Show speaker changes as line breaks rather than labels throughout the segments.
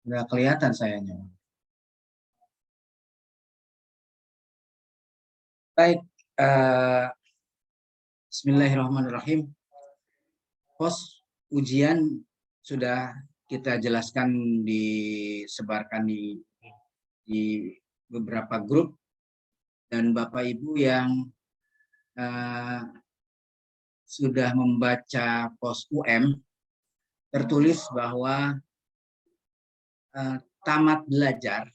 Nggak kelihatan sayanya. Baik, bismillahirrahmanirrahim. Pos ujian sudah kita jelaskan, disebarkan di beberapa grup, dan Bapak Ibu yang sudah membaca pos UM, tertulis bahwa tamat belajar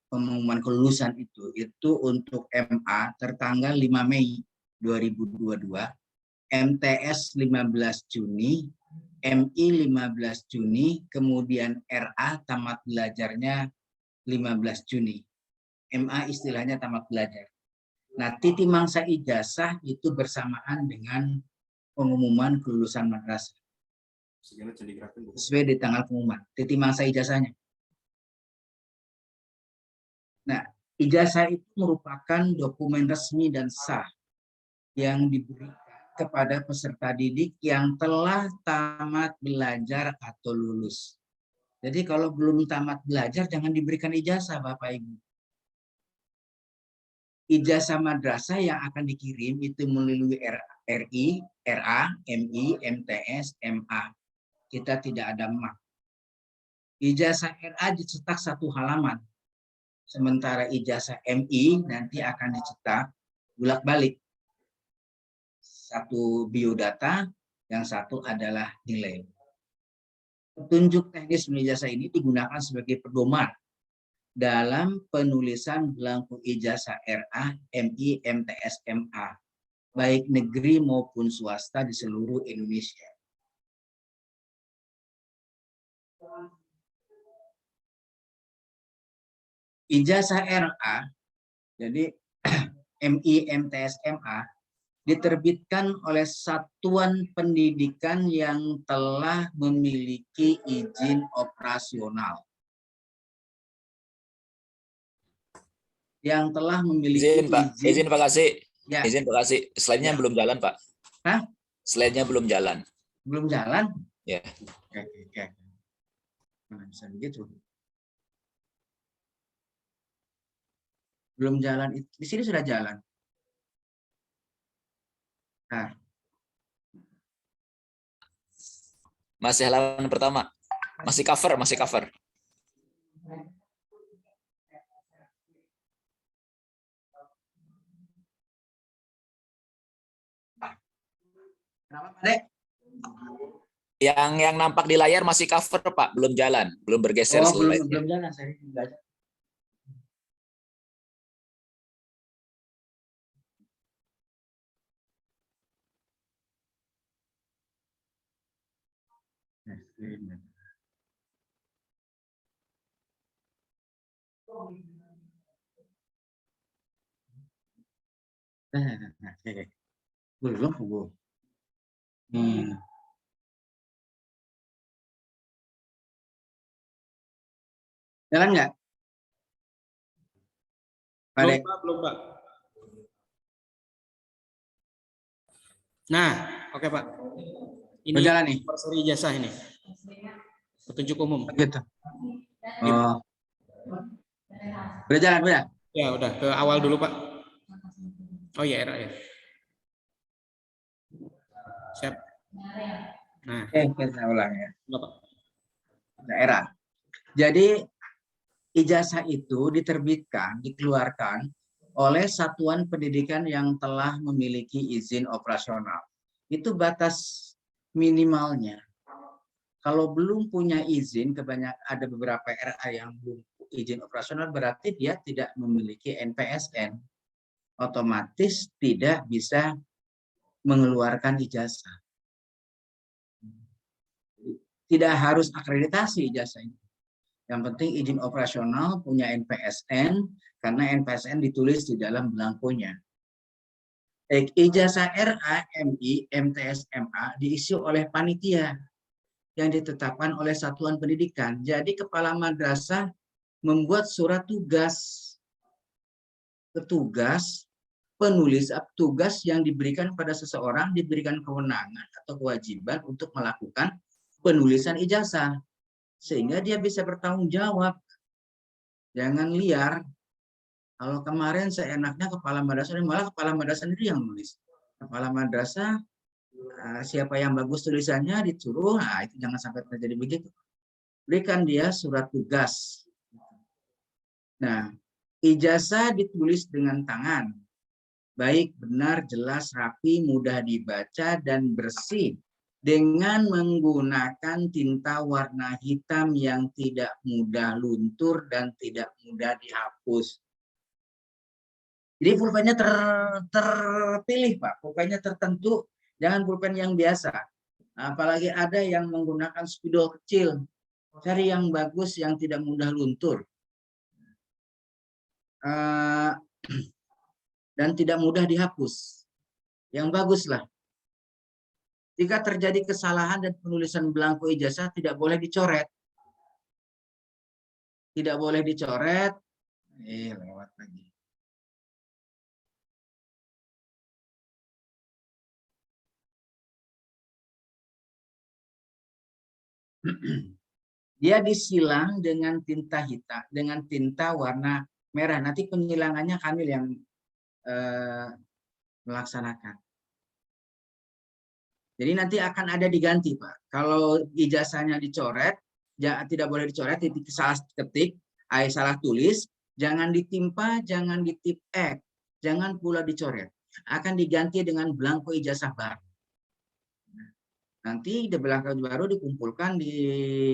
pengumuman kelulusan itu untuk MA tertanggal 5 Mei 2022, MTS 15 Juni, MI 15 Juni, kemudian RA tamat belajarnya 15 Juni. MA istilahnya tamat belajar. Nah, titi mangsa ijazah itu bersamaan dengan pengumuman kelulusan madrasah. Sesuai di tanggal pengumuman, titi mangsa ijazahnya. Nah, ijazah itu merupakan dokumen resmi dan sah yang diberikan kepada peserta didik yang telah tamat belajar atau lulus. Jadi kalau belum tamat belajar jangan diberikan ijazah, Bapak Ibu. Ijazah madrasah yang akan dikirim itu melalui RI, RA, MI, MTS, MA. Kita tidak ada MAK. Ijazah RA dicetak 1 halaman. Sementara ijazah MI nanti akan dicetak bolak-balik. 1 biodata, yang 1 adalah nilai. Petunjuk teknis ijazah ini digunakan sebagai pedoman dalam penulisan belangko ijazah RA, MI, MTS, MA, baik negeri maupun swasta di seluruh Indonesia. Ijazah RA, jadi MI, MTS, MA, diterbitkan oleh satuan pendidikan yang telah memiliki izin operasional. Yang telah memiliki
izin, Pak. Izin Pak Kasih.
Ya.
Izin Pak Kasih. Slide-nya belum jalan, Pak.
Hah?
Slide-nya belum jalan.
Belum jalan?
Ya.
Oke. Nah, bisa begitu. Belum jalan, di sini sudah jalan. Nah.
Masih halaman pertama. Masih cover.
Kenapa, Pak Dek?
Yang nampak di layar masih cover, Pak, belum jalan, belum bergeser slide-nya.
Belum jalan, saya belajar. Belum. Jalan nggak?
Belum, Pak. Nah, oke, Pak. Ini
berjalan nih.
Seri ijazah ini. Petunjuk umum.
Gitu. Oh. Berjalan, udah?
Ya, udah. Ke awal dulu, Pak. Oh iya, era ya. Siap. Nah.
Kita ulang ya.
Bapak.
Daerah. Jadi ijazah itu dikeluarkan oleh satuan pendidikan yang telah memiliki izin operasional. Itu batas minimalnya. Kalau belum punya izin, ada beberapa RA yang belum izin operasional, berarti dia tidak memiliki NPSN. Otomatis tidak bisa mengeluarkan ijazah. Tidak harus akreditasi ijazah ini. Yang penting izin operasional, punya NPSN, karena NPSN ditulis di dalam belangkonya. Ijazah RA, MI, MTS, MA diisi oleh panitia yang ditetapkan oleh satuan pendidikan. Jadi kepala madrasah membuat surat tugas. Tugas yang diberikan pada seseorang diberikan kewenangan atau kewajiban untuk melakukan penulisan ijazah. sehingga dia bisa bertanggung jawab. Jangan liar. Kalau kemarin seenaknya kepala madrasah, malah kepala madrasah sendiri yang nulis. Kepala madrasah, siapa yang bagus tulisannya disuruh, nah itu jangan sampai terjadi begitu. Berikan dia surat tugas. Nah, ijazah ditulis dengan tangan. Baik, benar, jelas, rapi, mudah dibaca, dan bersih. Dengan menggunakan tinta warna hitam yang tidak mudah luntur dan tidak mudah dihapus. Jadi pulpennya terpilih, Pak. Pulpennya tertentu, jangan pulpen yang biasa. Apalagi ada yang menggunakan spidol kecil. Cari yang bagus, yang tidak mudah luntur. Dan tidak mudah dihapus. Yang baguslah. Jika terjadi kesalahan dan penulisan belangko ijazah tidak boleh dicoret. Tidak boleh dicoret. Lewat lagi. Dia disilang dengan tinta hitam, dengan tinta warna merah. Nanti penyilangannya Kamil yang melaksanakan. Jadi nanti akan ada diganti, Pak. Kalau ijazahnya dicoret, tidak boleh dicoret, salah ketik, salah tulis, jangan ditimpa, jangan ditip X, jangan pula dicoret. Akan diganti dengan belangko ijazah baru. Nanti di belangko baru dikumpulkan di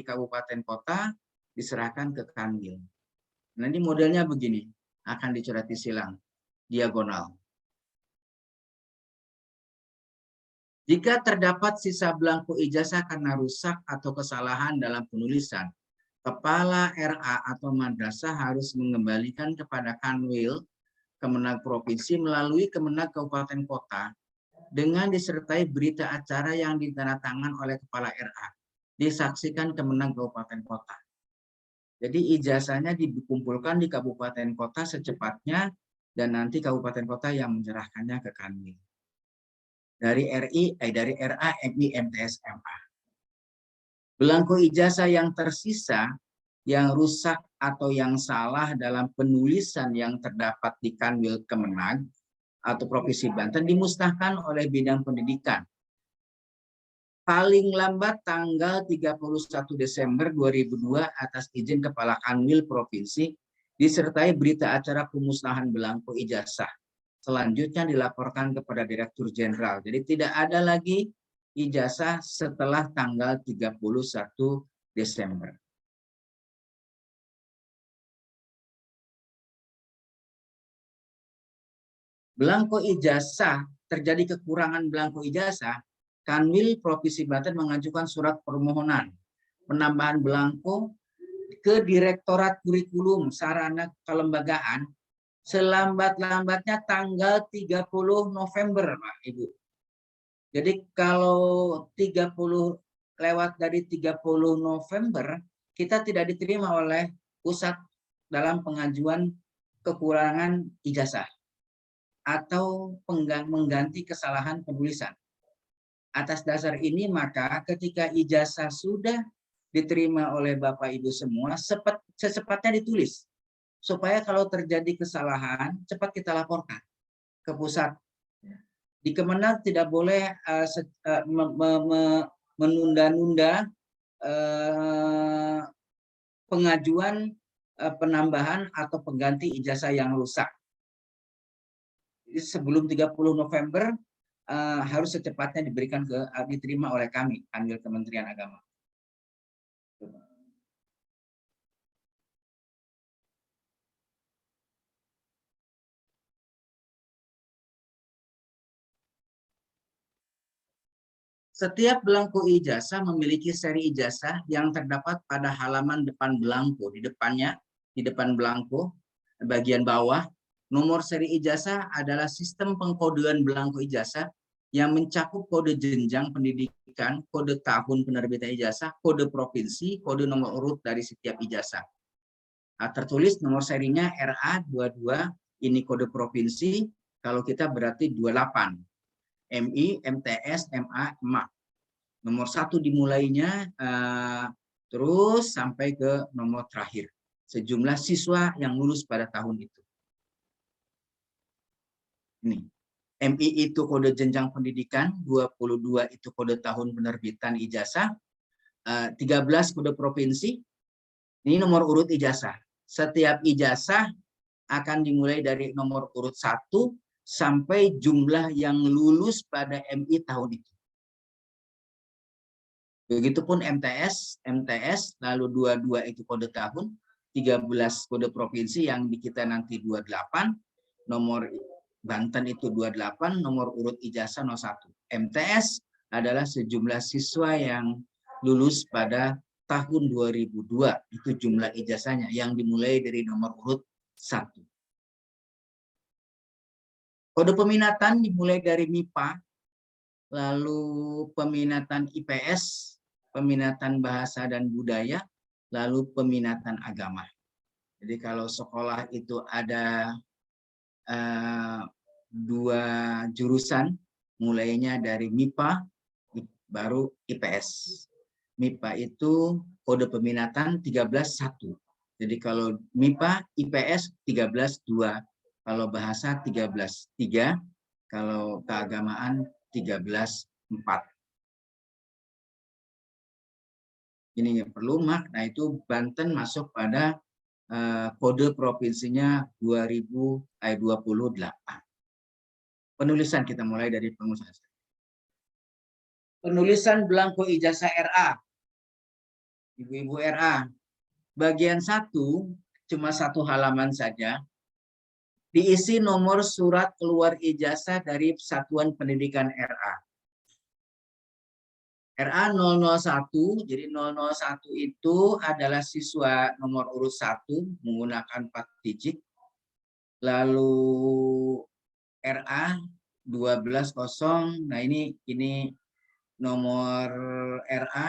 kabupaten kota, diserahkan ke Kanwil. Nanti modelnya begini, akan dicoret disilang, diagonal. Jika terdapat sisa belangko ijazah karena rusak atau kesalahan dalam penulisan, kepala RA atau madrasah harus mengembalikan kepada Kanwil, Kemenag Provinsi melalui Kemenag Kabupaten Kota dengan disertai berita acara yang ditandatangan oleh kepala RA, disaksikan Kemenag Kabupaten Kota. Jadi ijazahnya dikumpulkan di kabupaten kota secepatnya dan nanti kabupaten kota yang menyerahkannya ke Kanwil. Dari RA, MI, MTS, MA. Belangko ijazah yang tersisa, yang rusak atau yang salah dalam penulisan yang terdapat di Kanwil Kemenag atau Provinsi Banten dimusnahkan oleh bidang pendidikan. Paling lambat tanggal 31 Desember 2002 atas izin Kepala Kanwil Provinsi disertai berita acara pemusnahan belangko ijazah. Selanjutnya dilaporkan kepada Direktur Jenderal. Jadi tidak ada lagi ijazah setelah tanggal 31 Desember. Belangko ijazah, terjadi kekurangan belangko ijazah, Kanwil Provinsi Banten mengajukan surat permohonan penambahan belangko ke Direktorat Kurikulum Sarana Kelembagaan selambat-lambatnya tanggal 30 November, Pak Ibu. Jadi kalau 30 lewat dari 30 November, kita tidak diterima oleh pusat dalam pengajuan kekurangan ijazah atau mengganti kesalahan penulisan. Atas dasar ini, maka ketika ijazah sudah diterima oleh Bapak Ibu semua, secepatnya ditulis. Supaya kalau terjadi kesalahan, cepat kita laporkan ke pusat. Di Kemenag tidak boleh menunda-nunda pengajuan penambahan atau pengganti ijazah yang rusak. Jadi sebelum 30 November, harus secepatnya diterima oleh kami, Kanwil Kementerian Agama. Setiap belangko ijazah memiliki seri ijazah yang terdapat pada halaman depan belangko. Di depan belangko, bagian bawah, nomor seri ijazah adalah sistem pengkodean belangko ijazah yang mencakup kode jenjang pendidikan, kode tahun penerbitan ijazah, kode provinsi, kode nomor urut dari setiap ijazah. Tertulis nomor serinya RA 22, ini kode provinsi, kalau kita berarti 28. MI, MTS, MA, MA. Nomor 1 dimulainya terus sampai ke nomor terakhir, sejumlah siswa yang lulus pada tahun itu. Ini, MI itu kode jenjang pendidikan, 22 itu kode tahun penerbitan ijazah, 13 kode provinsi, ini nomor urut ijazah. Setiap ijazah akan dimulai dari nomor urut 1 sampai jumlah yang lulus pada MI tahun itu. Begitupun MTS, lalu 22 itu kode tahun, 13 kode provinsi yang di kita nanti 28, nomor Banten itu 28, nomor urut ijazah 01. MTS adalah sejumlah siswa yang lulus pada tahun 2002, itu jumlah ijazahnya yang dimulai dari nomor urut 1. Kode peminatan dimulai dari MIPA, lalu peminatan IPS, peminatan bahasa dan budaya, lalu peminatan agama. Jadi kalau sekolah itu ada 2 jurusan, mulainya dari MIPA, baru IPS. MIPA itu kode peminatan 13.1. Jadi kalau MIPA, IPS 13.2. Kalau bahasa 13.3. Kalau keagamaan 13.4. Ini yang perlu, makna itu Banten masuk pada kode provinsinya 28. Penulisan kita mulai dari penulisan. Penulisan belangko ijazah RA. Ibu-ibu RA. Bagian 1, cuma 1 halaman saja. Diisi nomor surat keluar ijazah dari Satuan Pendidikan RA. RA 001, jadi 001 itu adalah siswa nomor urut 1 menggunakan 4 digit. Lalu RA 12.0, nah ini nomor RA.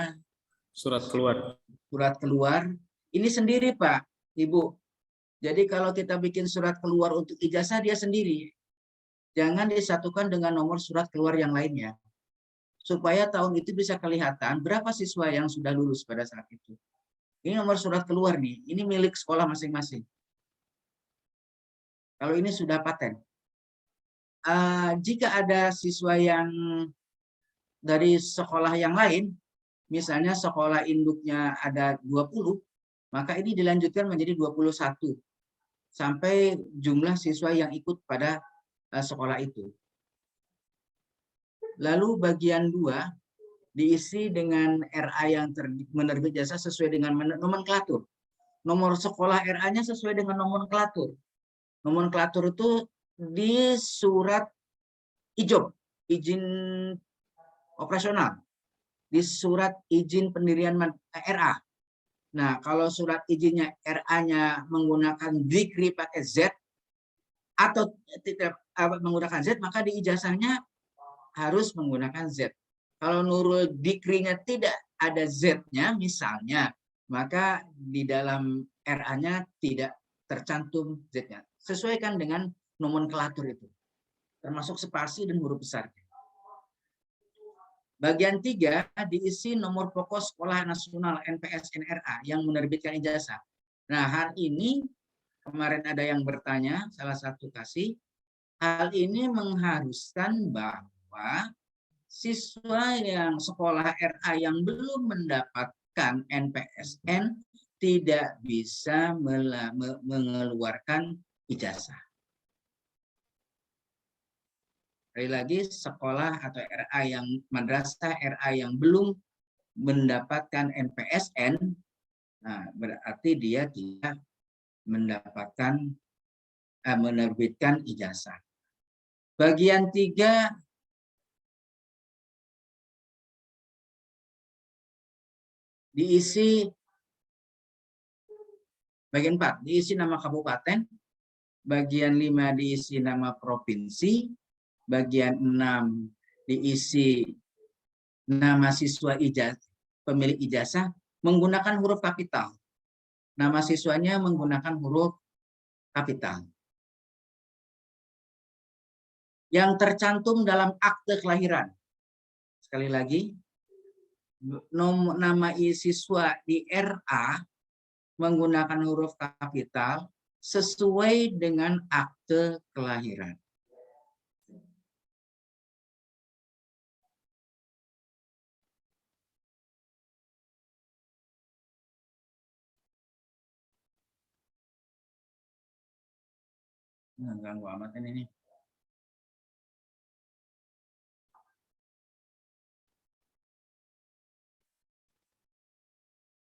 Surat keluar.
Surat keluar, ini sendiri Pak, Ibu. Jadi kalau kita bikin surat keluar untuk ijazah, dia sendiri. Jangan disatukan dengan nomor surat keluar yang lainnya. Supaya tahun itu bisa kelihatan berapa siswa yang sudah lulus pada saat itu. Ini nomor surat keluar nih, ini milik sekolah masing-masing. Kalau ini sudah paten. Jika ada siswa yang dari sekolah yang lain, misalnya sekolah induknya ada 20, maka ini dilanjutkan menjadi 21. Sampai jumlah siswa yang ikut pada sekolah itu. Lalu bagian 2 diisi dengan RA yang menerbit jasa sesuai dengan nomenklatur. Nomor sekolah RA-nya sesuai dengan nomenklatur. Nomenklatur itu di surat IJOP, izin operasional, di surat izin pendirian RA. Nah, kalau surat izinnya RA-nya menggunakan dikri pakai Z atau tidak menggunakan Z, maka di ijazahnya harus menggunakan Z. Kalau nurul dikrinya tidak ada Z-nya misalnya, maka di dalam RA-nya tidak tercantum Z-nya. Sesuaikan dengan nomenklatur itu, termasuk spasi dan huruf besar. Bagian 3 diisi nomor pokok sekolah nasional NPS-NRA yang menerbitkan ijazah. Nah, hari ini kemarin ada yang bertanya, salah satu kasih, hal ini mengharuskan bahwa siswa yang sekolah RA yang belum mendapatkan NPSN tidak bisa mengeluarkan ijazah. Sekali lagi, sekolah atau RA yang madrasah RA yang belum mendapatkan NPSN, nah, berarti dia tidak mendapatkan menerbitkan ijazah. Bagian 3 diisi, bagian 4 diisi nama kabupaten, bagian 5 diisi nama provinsi, bagian 6 diisi nama siswa ijazah, pemilik ijazah menggunakan huruf kapital. Nama siswanya menggunakan huruf kapital. Yang tercantum dalam akte kelahiran. Sekali lagi, nama siswa di RA menggunakan huruf kapital sesuai dengan akte kelahiran. Nggak ganggu amat ini.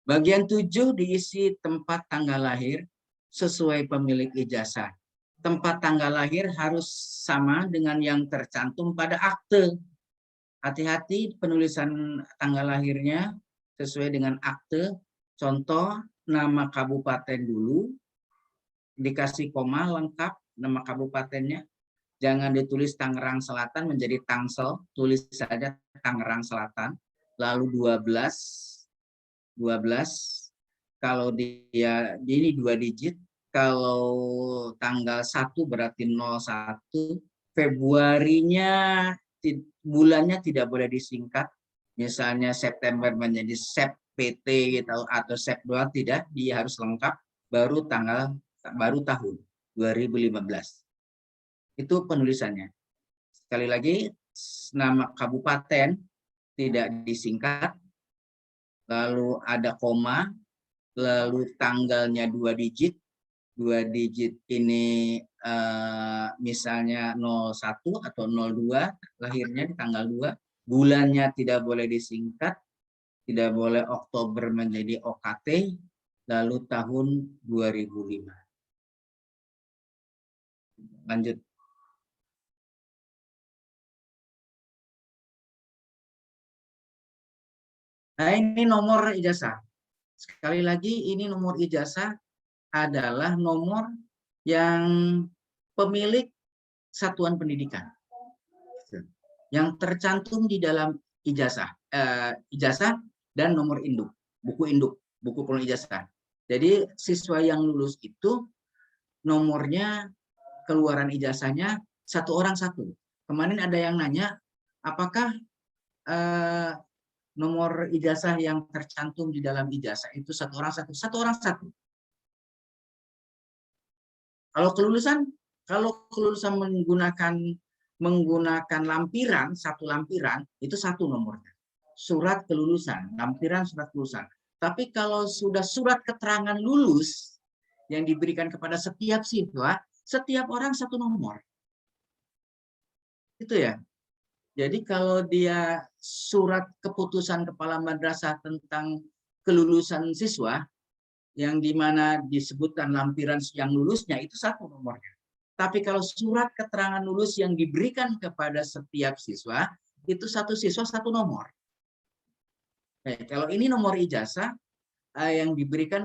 Bagian 7 diisi tempat tanggal lahir sesuai pemilik ijazah. Tempat tanggal lahir harus sama dengan yang tercantum pada akte. Hati-hati penulisan tanggal lahirnya sesuai dengan akte. Contoh, nama kabupaten dulu, dikasih koma lengkap nama kabupatennya. Jangan ditulis Tangerang Selatan menjadi Tangsel, tulis saja Tangerang Selatan. Lalu 12, kalau dia ini 2 digit, kalau tanggal 1 berarti 01, Februarinya bulannya tidak boleh disingkat, misalnya September menjadi Sep PT gitu, atau Sep 2, tidak, dia harus lengkap, baru tahun 2015. Itu penulisannya. Sekali lagi, nama kabupaten tidak disingkat, lalu ada koma, lalu tanggalnya 2 digit. 2 digit ini misalnya 01 atau 02, lahirnya di tanggal 2. Bulannya tidak boleh disingkat, tidak boleh Oktober menjadi OKT, lalu tahun 2005. Lanjut. Nah, ini nomor ijazah. Sekali lagi, ini nomor ijazah adalah nomor yang pemilik satuan pendidikan yang tercantum di dalam ijazah dan nomor induk, buku penuh ijazah. Jadi siswa yang lulus itu nomornya keluaran ijazahnya satu orang satu. Kemarin ada yang nanya, apakah nomor ijazah yang tercantum di dalam ijazah itu satu orang satu? Satu orang satu. Kalau kelulusan menggunakan lampiran, satu lampiran, itu satu nomornya. Surat kelulusan, lampiran surat kelulusan. Tapi kalau sudah surat keterangan lulus yang diberikan kepada setiap siswa, setiap orang satu nomor. Itu ya. Jadi kalau dia surat keputusan kepala madrasah tentang kelulusan siswa, yang dimana disebutkan lampiran yang lulusnya, itu satu nomornya. Tapi kalau surat keterangan lulus yang diberikan kepada setiap siswa, itu satu siswa satu nomor. Kalau ini nomor ijazah yang diberikan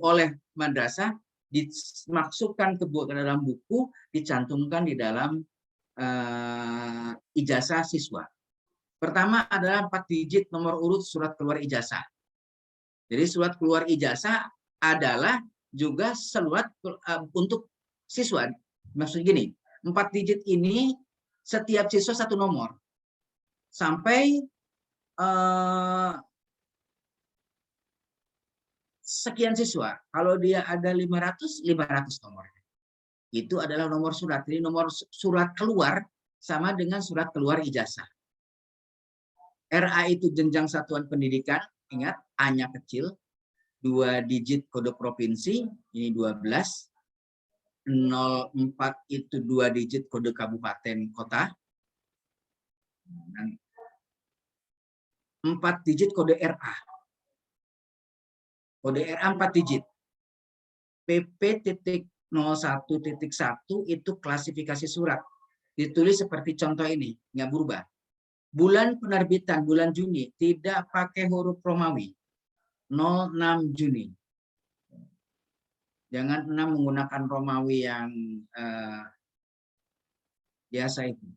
oleh madrasah, dimasukkan ke dalam buku, dicantumkan di dalam ijazah siswa. Pertama adalah 4 digit nomor urut surat keluar ijazah. Jadi surat keluar ijazah adalah juga surat untuk siswa. Maksud gini, 4 digit ini setiap siswa satu nomor. Sampai sekian siswa. Kalau dia ada 500 nomornya. Itu adalah nomor surat. Jadi nomor surat keluar sama dengan surat keluar ijazah. RA itu jenjang satuan pendidikan, ingat A-nya kecil, 2 digit kode provinsi, ini 12, 04 itu 2 digit kode kabupaten kota, dan 4 digit kode RA. Kode RA 4 digit. PP.01.1 itu klasifikasi surat. Ditulis seperti contoh ini, nggak berubah. Bulan penerbitan, bulan Juni, tidak pakai huruf Romawi. 06 Juni. Jangan 6 menggunakan Romawi yang biasa itu.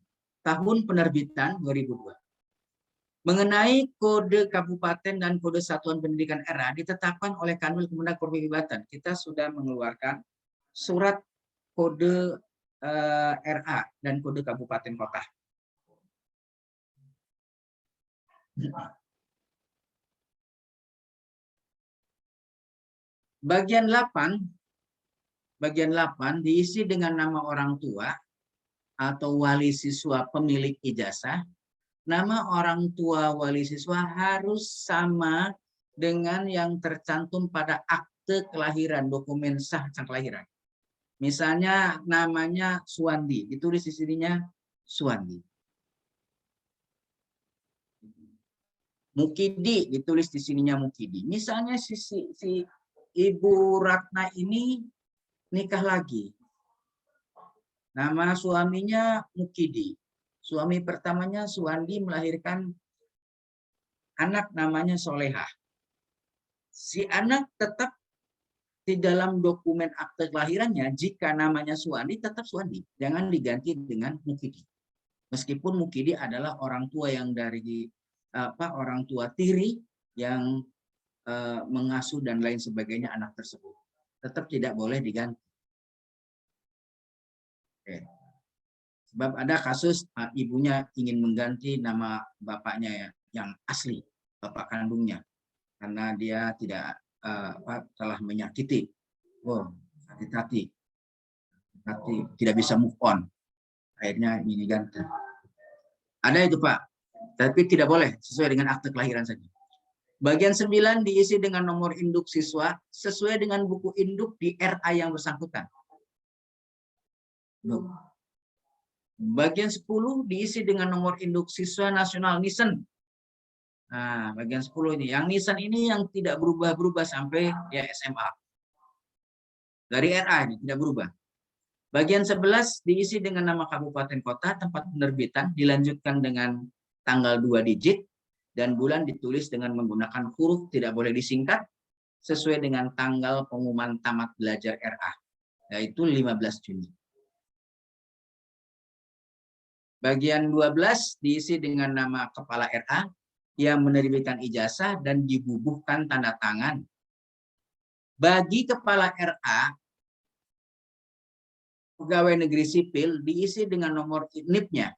Tahun penerbitan 2002. Mengenai kode kabupaten dan kode satuan pendidikan RA ditetapkan oleh Kanwil Kemendak Perwibatan. Kita sudah mengeluarkan surat kode RA dan kode kabupaten kota. Bagian 8 diisi dengan nama orang tua atau wali siswa pemilik ijazah. Nama orang tua wali siswa harus sama dengan yang tercantum pada akte kelahiran, dokumen sah kelahiran. Misalnya namanya Suwandi, ditulis di sininya Suwandi. Mukidi, ditulis di sininya Mukidi. Misalnya si Ibu Ratna ini nikah lagi. Nama suaminya Mukidi. Suami pertamanya Suwandi melahirkan anak namanya Solehah. Si anak tetap di dalam dokumen akte kelahirannya, jika namanya Suwandi tetap Suwandi. Jangan diganti dengan Mukidi. Meskipun Mukidi adalah orang tua yang dari orang tua tiri yang mengasuh dan lain sebagainya anak tersebut. Tetap tidak boleh diganti. Oke. Sebab ada kasus ibunya ingin mengganti nama bapaknya ya, yang asli, bapak kandungnya, karena dia tidak telah menyakiti. Oh, hati-hati, tidak bisa move on. Akhirnya ini ganti. Ada itu Pak, tapi tidak boleh sesuai dengan akte kelahiran saja. Bagian 9 diisi dengan nomor induk siswa sesuai dengan buku induk di RA yang bersangkutan. Bagian 10 diisi dengan nomor induk siswa nasional Nisan. Nah, bagian 10 ini. Yang Nisan ini yang tidak berubah-berubah sampai ya SMA. Dari RA ini tidak berubah. Bagian 11 diisi dengan nama kabupaten kota, tempat penerbitan, dilanjutkan dengan tanggal 2 digit, dan bulan ditulis dengan menggunakan huruf, tidak boleh disingkat, sesuai dengan tanggal pengumuman tamat belajar RA, yaitu 15 Juni. Bagian 12 diisi dengan nama kepala RA yang menerbitkan ijazah dan dibubuhkan tanda tangan. Bagi kepala RA, pegawai negeri sipil diisi dengan nomor NIP-nya.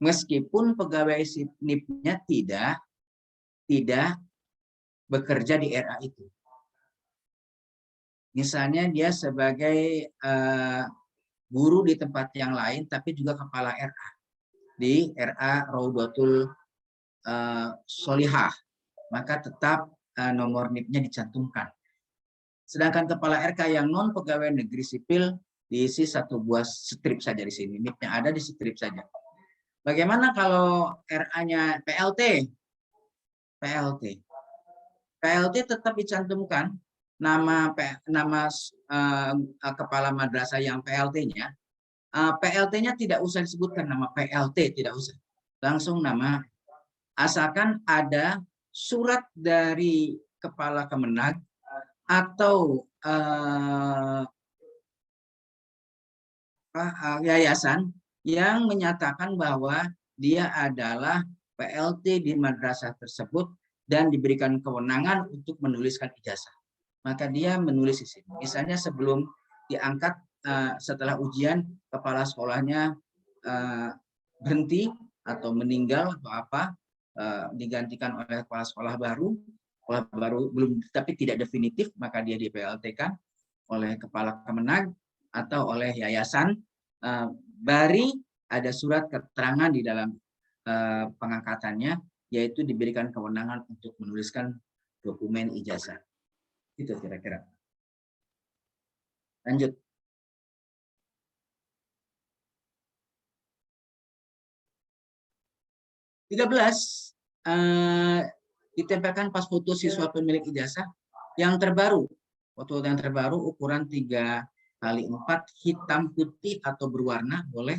Meskipun pegawai NIP-nya tidak bekerja di RA itu. Misalnya dia sebagai guru di tempat yang lain, tapi juga kepala RA. Di RA Raudatul Solihah, maka tetap nomor NIP-nya dicantumkan. Sedangkan kepala RK yang non pegawai negeri sipil diisi satu buah strip saja di sini, NIP-nya ada di strip saja. Bagaimana kalau RA-nya PLT? PLT tetap dicantumkan nama kepala madrasah yang PLT-nya. PLT-nya tidak usah disebutkan nama PLT, tidak usah. Langsung nama, asalkan ada surat dari kepala Kemenag atau yayasan yang menyatakan bahwa dia adalah PLT di madrasah tersebut dan diberikan kewenangan untuk menuliskan ijazah. Maka dia menulis di sini. Misalnya sebelum diangkat, setelah ujian kepala sekolahnya berhenti atau meninggal atau apa, digantikan oleh kepala sekolah baru belum, tapi tidak definitif, maka dia di PLT-kan oleh kepala Kemenag atau oleh yayasan. Bari ada surat keterangan di dalam pengangkatannya, yaitu diberikan kewenangan untuk menuliskan dokumen ijazah. Itu kira-kira. Lanjut. Ditempelkan pas foto siswa pemilik ijazah yang terbaru. Foto yang terbaru ukuran 3x4, hitam putih atau berwarna, boleh.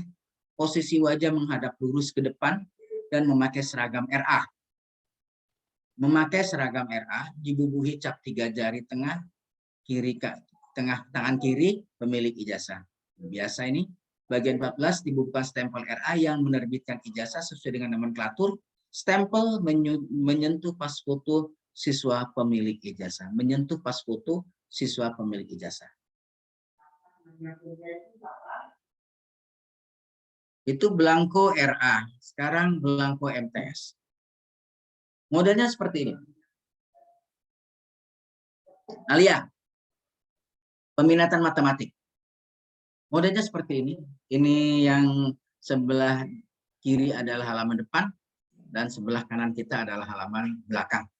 Posisi wajah menghadap lurus ke depan dan memakai seragam RA. Memakai seragam RA dibubuhi cap 3 jari tengah tangan kiri pemilik ijazah. Biasa ini. Bagian 14 dibubuhkan stempel RA yang menerbitkan ijazah sesuai dengan nomenklatur. Stempel menyentuh pas foto siswa pemilik ijazah. Menyentuh pas foto siswa pemilik ijazah. Itu belangko RA. Sekarang belangko MTS. Modelnya seperti ini. Alia, peminatan matematik. Modelnya seperti ini. Ini yang sebelah kiri adalah halaman depan dan sebelah kanan kita adalah halaman belakang.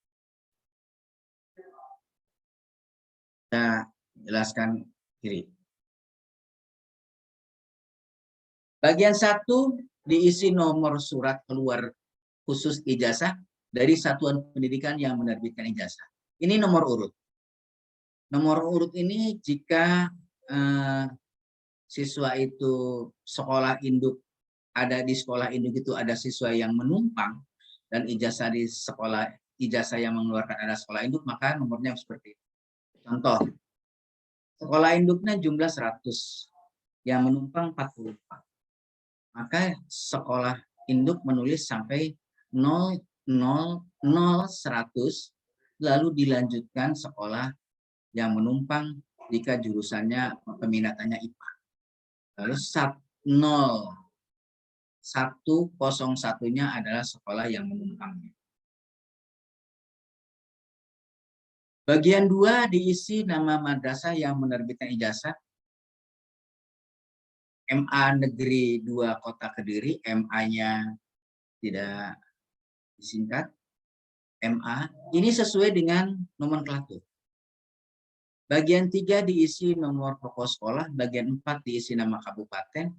Saya jelaskan kiri. Bagian 1 diisi nomor surat keluar khusus ijazah dari satuan pendidikan yang menerbitkan ijazah. Ini nomor urut. Nomor urut ini jika siswa itu sekolah induk, ada di sekolah induk itu ada siswa yang menumpang dan ijazah di sekolah, ijazah yang mengeluarkan ada sekolah induk, maka nomornya seperti itu. Contoh, sekolah induknya jumlah 100, yang menumpang 44. Maka sekolah induk menulis sampai 0, 0, 0, 100, lalu dilanjutkan sekolah yang menumpang jika jurusannya peminatannya IPA. Lalu 101-nya adalah sekolah yang menumpang. Bagian 2 diisi nama madrasah yang menerbitkan ijazah. MA Negeri 2 Kota Kediri, MA-nya tidak disingkat, MA. Ini sesuai dengan nomenklatur. Bagian 3 diisi nomor pokok sekolah, bagian 4 diisi nama kabupaten.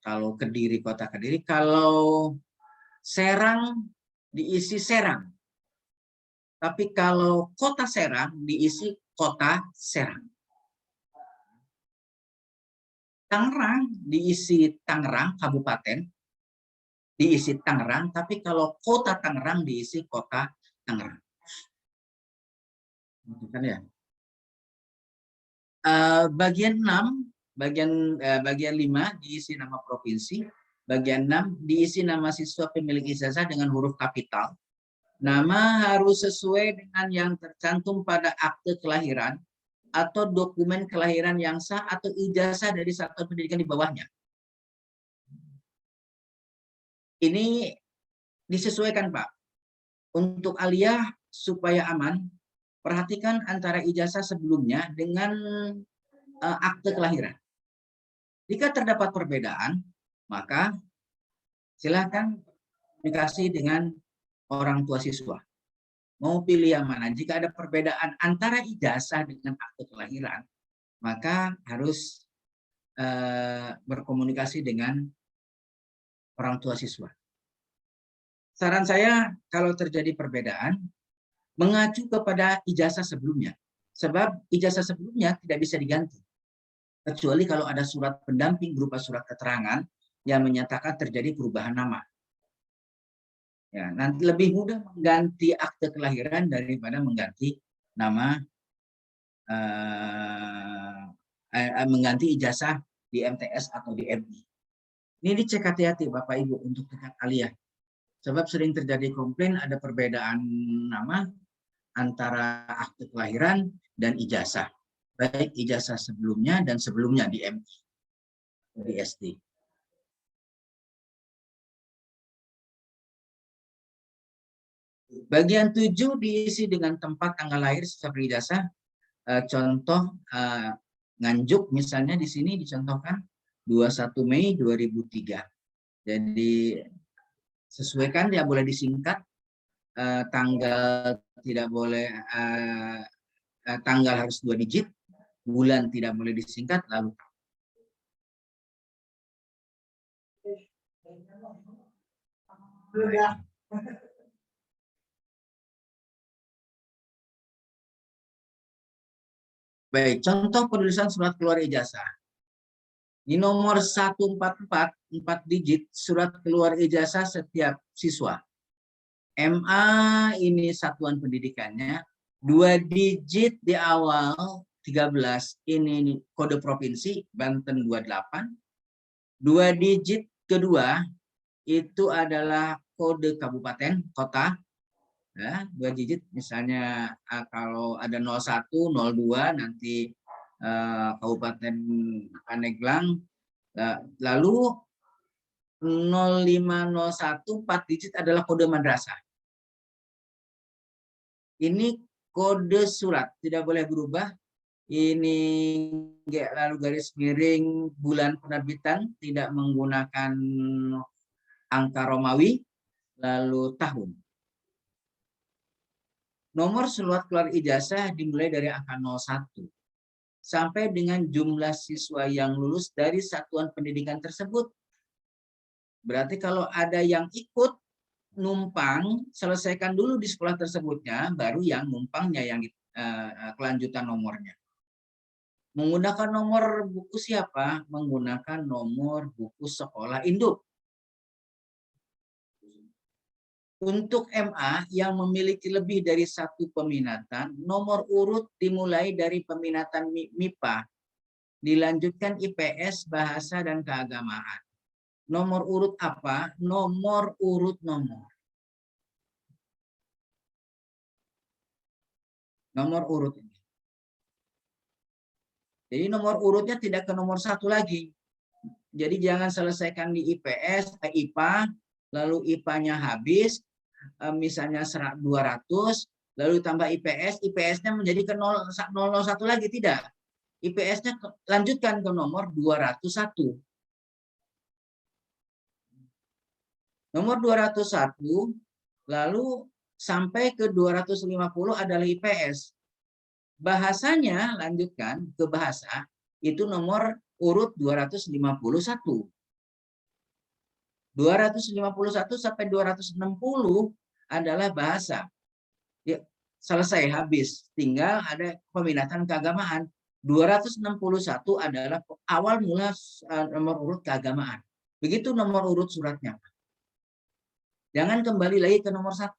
Kalau Kediri, Kota Kediri. Kalau Serang diisi Serang. Tapi kalau Kota Serang diisi Kota Serang. Tangerang diisi Tangerang, kabupaten, diisi Tangerang, tapi kalau Kota Tangerang diisi Kota Tangerang. Kan ya? Bagian 6, bagian 5 diisi nama provinsi, bagian 6 diisi nama siswa pemilik ijazah dengan huruf kapital. Nama harus sesuai dengan yang tercantum pada akte kelahiran atau dokumen kelahiran yang sah atau ijazah dari satuan pendidikan di bawahnya. Ini disesuaikan, Pak. Untuk Aliyah supaya aman, perhatikan antara ijazah sebelumnya dengan akte kelahiran. Jika terdapat perbedaan, maka silakan komunikasi dengan orang tua siswa. Mau pilih yang mana? Jika ada perbedaan antara ijazah dengan akte kelahiran, maka harus berkomunikasi dengan orang tua siswa. Saran saya, kalau terjadi perbedaan, mengacu kepada ijazah sebelumnya. Sebab ijazah sebelumnya tidak bisa diganti. Kecuali kalau ada surat pendamping berupa surat keterangan yang menyatakan terjadi perubahan nama. Ya, nanti lebih mudah mengganti akte kelahiran daripada mengganti nama, mengganti ijazah di MTS atau di MI. Ini dicek hati-hati Bapak Ibu untuk tingkat Aliyah. Sebab sering terjadi komplain ada perbedaan nama antara akte kelahiran dan ijazah. Baik ijazah sebelumnya dan sebelumnya di MI, di SD. Bagian 7 diisi dengan tempat tanggal lahir siswa berijazah. Contoh Nganjuk misalnya di sini dicontohkan 21 Mei 2003. Jadi sesuaikan, ya boleh disingkat, tanggal tidak boleh, tanggal harus 2 digit, bulan tidak boleh disingkat, lalu baik, contoh penulisan surat keluar ijazah. Di nomor 144, 4 digit surat keluar ijazah setiap siswa. MA ini satuan pendidikannya, 2 digit di awal 13, ini kode provinsi Banten 28. 2 digit kedua itu adalah kode kabupaten, kota. Ya, 2 digit misalnya kalau ada 01, 02 nanti Kabupaten Pandeglang, lalu 0501 4 digit adalah kode madrasah. Ini kode surat, tidak boleh berubah. Ini lalu garis miring bulan penerbitan, tidak menggunakan angka Romawi, lalu tahun. Nomor surat keluar ijazah dimulai dari angka 01 sampai dengan jumlah siswa yang lulus dari satuan pendidikan tersebut. Berarti kalau ada yang ikut numpang, selesaikan dulu di sekolah tersebutnya, baru yang numpangnya yang kelanjutan nomornya. Menggunakan nomor buku siapa? Menggunakan nomor buku sekolah induk. Untuk MA yang memiliki lebih dari satu peminatan, nomor urut dimulai dari peminatan MIPA, dilanjutkan IPS, bahasa, dan keagamaan. Nomor urut apa? Nomor urut nomor. Nomor urut ini. Jadi nomor urutnya tidak ke nomor 1 lagi. Jadi jangan selesaikan di IPS, IPA, lalu IPA-nya habis, misalnya 200, lalu tambah IPS, IPS-nya menjadi ke 001 lagi, tidak. IPS-nya lanjutkan ke nomor 201. Nomor 201, lalu sampai ke 250 adalah IPS. Bahasanya lanjutkan ke bahasa, itu nomor urut 251. 251 sampai 260 adalah bahasa. Ya, selesai, habis. Tinggal ada peminatan keagamaan. 261 adalah awal mula nomor urut keagamaan. Begitu nomor urut suratnya. Jangan kembali lagi ke nomor 1.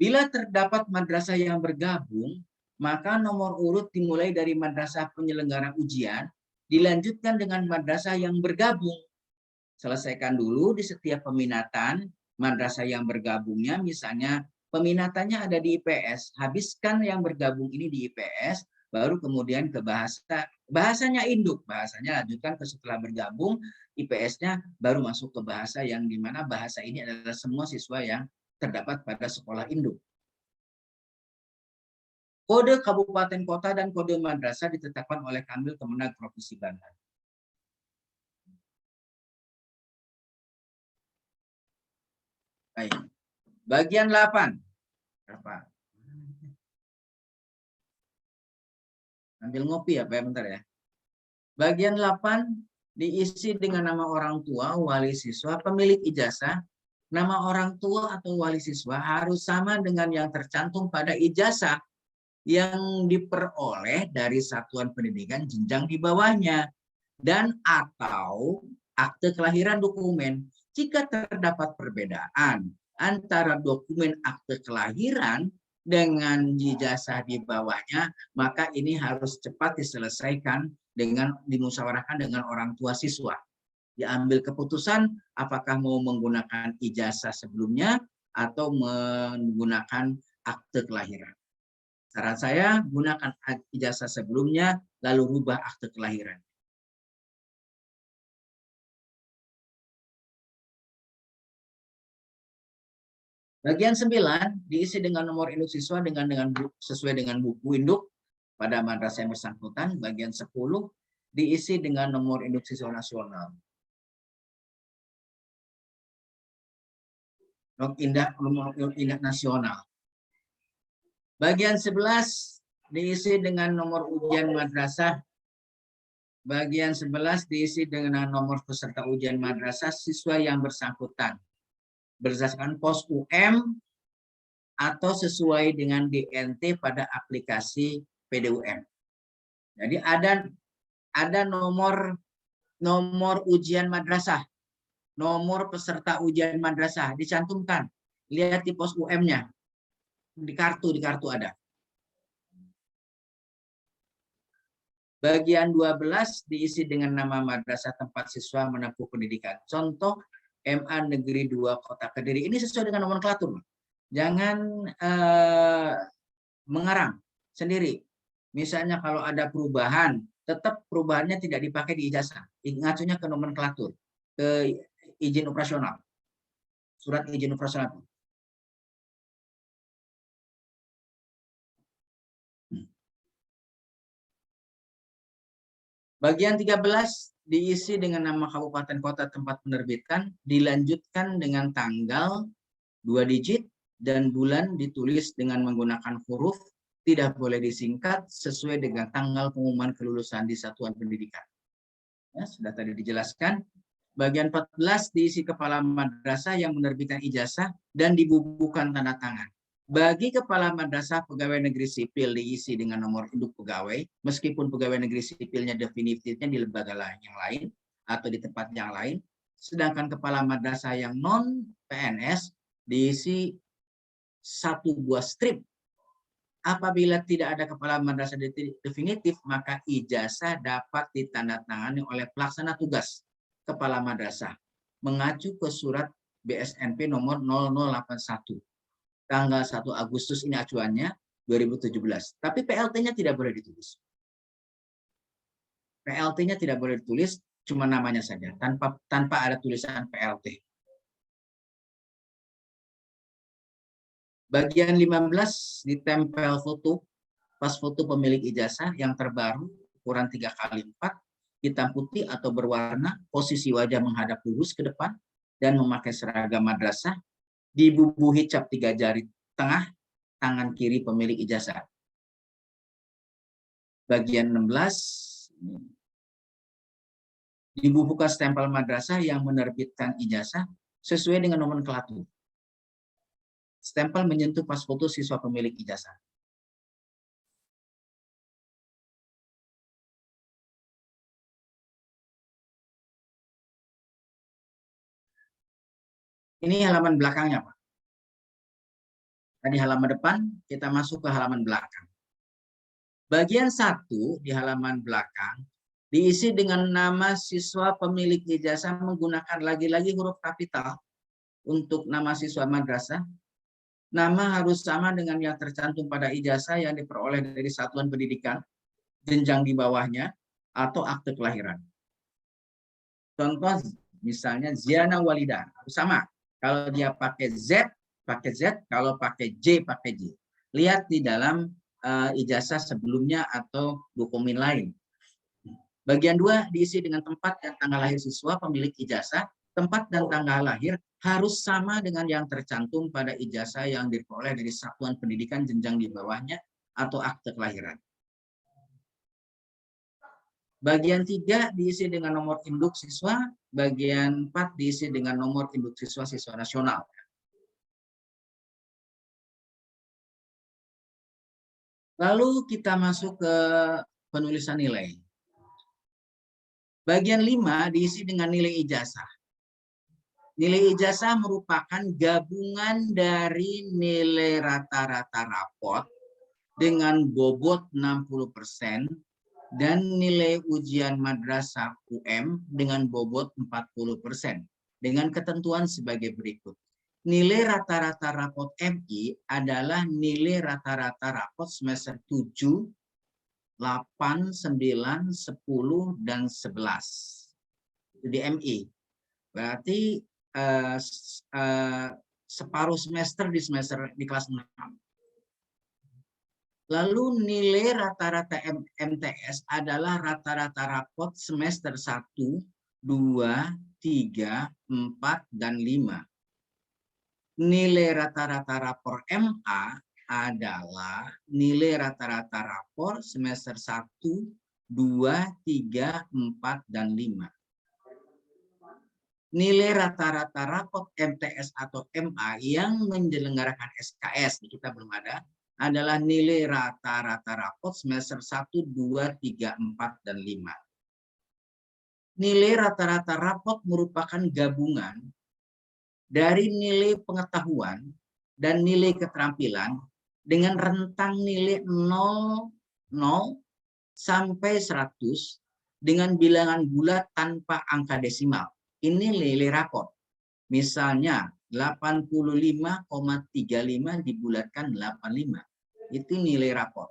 Bila terdapat madrasah yang bergabung, maka nomor urut dimulai dari madrasah penyelenggara ujian, dilanjutkan dengan madrasah yang bergabung. Selesaikan dulu di setiap peminatan, madrasah yang bergabungnya, misalnya peminatannya ada di IPS, habiskan yang bergabung ini di IPS, baru kemudian ke bahasa, bahasanya induk, bahasanya lanjutkan ke setelah bergabung, IPS-nya baru masuk ke bahasa yang dimana bahasa ini adalah semua siswa yang terdapat pada sekolah induk. Kode kabupaten kota dan kode madrasah ditetapkan oleh Kanwil Kemenag Provinsi Banten. Baik. Bagian 8. Berapa? Ambil ngopi ya, Pak, bentar ya. Bagian 8 diisi dengan nama orang tua, wali siswa, pemilik ijazah. Nama orang tua atau wali siswa harus sama dengan yang tercantum pada ijazah yang diperoleh dari satuan pendidikan jenjang di bawahnya dan atau akte kelahiran dokumen. Jika terdapat perbedaan antara dokumen akte kelahiran dengan ijazah di bawahnya, maka ini harus cepat diselesaikan dengan dimusyawarahkan dengan orang tua siswa. Diambil keputusan apakah mau menggunakan ijazah sebelumnya atau menggunakan akte kelahiran. Saran saya, gunakan ijazah sebelumnya, lalu rubah akte kelahiran. Bagian 9 diisi dengan nomor induk siswa sesuai dengan buku induk pada madrasah yang bersangkutan. Bagian 10 diisi dengan nomor induk siswa nasional. Nomor induk nasional. Bagian 11 diisi dengan nomor ujian madrasah. Bagian 11 diisi dengan nomor peserta ujian madrasah siswa yang bersangkutan berdasarkan pos UM atau sesuai dengan DNT pada aplikasi PDUM. Jadi ada nomor ujian madrasah, nomor peserta ujian madrasah dicantumkan. Lihat di pos UM-nya. Di kartu ada. Bagian 12 diisi dengan nama madrasah tempat siswa menempuh pendidikan. Contoh MA Negeri 2 Kota Kediri. Ini sesuai dengan nomenklatur. Jangan mengarang sendiri. Misalnya kalau ada perubahan, tetap perubahannya tidak dipakai di ijazah. Ngacunya ke nomenklatur, ke izin operasional. Surat izin operasional. Bagian 13 diisi dengan nama kabupaten kota tempat penerbitan, dilanjutkan dengan tanggal 2 digit dan bulan ditulis dengan menggunakan huruf, tidak boleh disingkat sesuai dengan tanggal pengumuman kelulusan di satuan pendidikan. Ya, sudah tadi dijelaskan. Bagian 14 diisi kepala madrasah yang menerbitkan ijazah dan dibubuhkan tanda tangan. Bagi kepala madrasah pegawai negeri sipil diisi dengan nomor induk pegawai, meskipun pegawai negeri sipilnya definitifnya di lembaga yang lain atau di tempat yang lain, sedangkan kepala madrasah yang non PNS diisi satu buah strip. Apabila tidak ada kepala madrasah definitif, maka ijazah dapat ditandatangani oleh pelaksana tugas kepala madrasah mengacu ke surat BSNP nomor 0081. Tanggal 1 Agustus ini acuannya 2017. Tapi PLT-nya tidak boleh ditulis. PLT-nya tidak boleh ditulis, cuma namanya saja, tanpa ada tulisan PLT. Bagian 15 ditempel foto, pas foto pemilik ijazah yang terbaru, ukuran 3x4, hitam putih atau berwarna, posisi wajah menghadap lurus ke depan, dan memakai seragam madrasah, dibubuhi cap 3 jari tengah, tangan kiri pemilik ijazah. Bagian 16, dibubuhkan stempel madrasah yang menerbitkan ijazah sesuai dengan nomenklatur. Stempel menyentuh pas foto siswa pemilik ijazah. Ini halaman belakangnya, Pak. Tadi halaman depan, kita masuk ke halaman belakang. Bagian 1 di halaman belakang diisi dengan nama siswa pemilik ijazah menggunakan lagi-lagi huruf kapital untuk nama siswa madrasah. Nama harus sama dengan yang tercantum pada ijazah yang diperoleh dari satuan pendidikan, jenjang di bawahnya, atau akte kelahiran. Contoh misalnya Ziana Walida, harus sama. Kalau dia pakai Z, kalau pakai J, pakai J. Lihat di dalam ijazah sebelumnya atau dokumen lain. Bagian 2 diisi dengan tempat dan tanggal lahir siswa pemilik ijazah. Tempat dan tanggal lahir harus sama dengan yang tercantum pada ijazah yang diperoleh dari satuan pendidikan jenjang di bawahnya atau akte kelahiran. Bagian 3 diisi dengan nomor induk siswa, bagian 4 diisi dengan nomor induk siswa nasional. Lalu kita masuk ke penulisan nilai. Bagian 5 diisi dengan nilai ijazah. Nilai ijazah merupakan gabungan dari nilai rata-rata rapot dengan bobot 60% dan nilai ujian madrasah UM dengan bobot 40%. Dengan ketentuan sebagai berikut. Nilai rata-rata rapot MI adalah nilai rata-rata rapot semester 7, 8, 9, 10, dan 11. Itu di MI. Berarti separuh semester di kelas 6. Lalu nilai rata-rata MTS adalah rata-rata rapot semester 1, 2, 3, 4, dan 5. Nilai rata-rata rapor MA adalah nilai rata-rata rapor semester 1, 2, 3, 4, dan 5. Nilai rata-rata rapot MTS atau MA yang menyelenggarakan SKS, kita belum ada, adalah nilai rata-rata rapot semester 1, 2, 3, 4, dan 5. Nilai rata-rata rapot merupakan gabungan dari nilai pengetahuan dan nilai keterampilan dengan rentang nilai 0, 0 sampai 100 dengan bilangan bulat tanpa angka desimal. Ini nilai rapot. Misalnya 85,35 dibulatkan 85. Itu nilai rapot.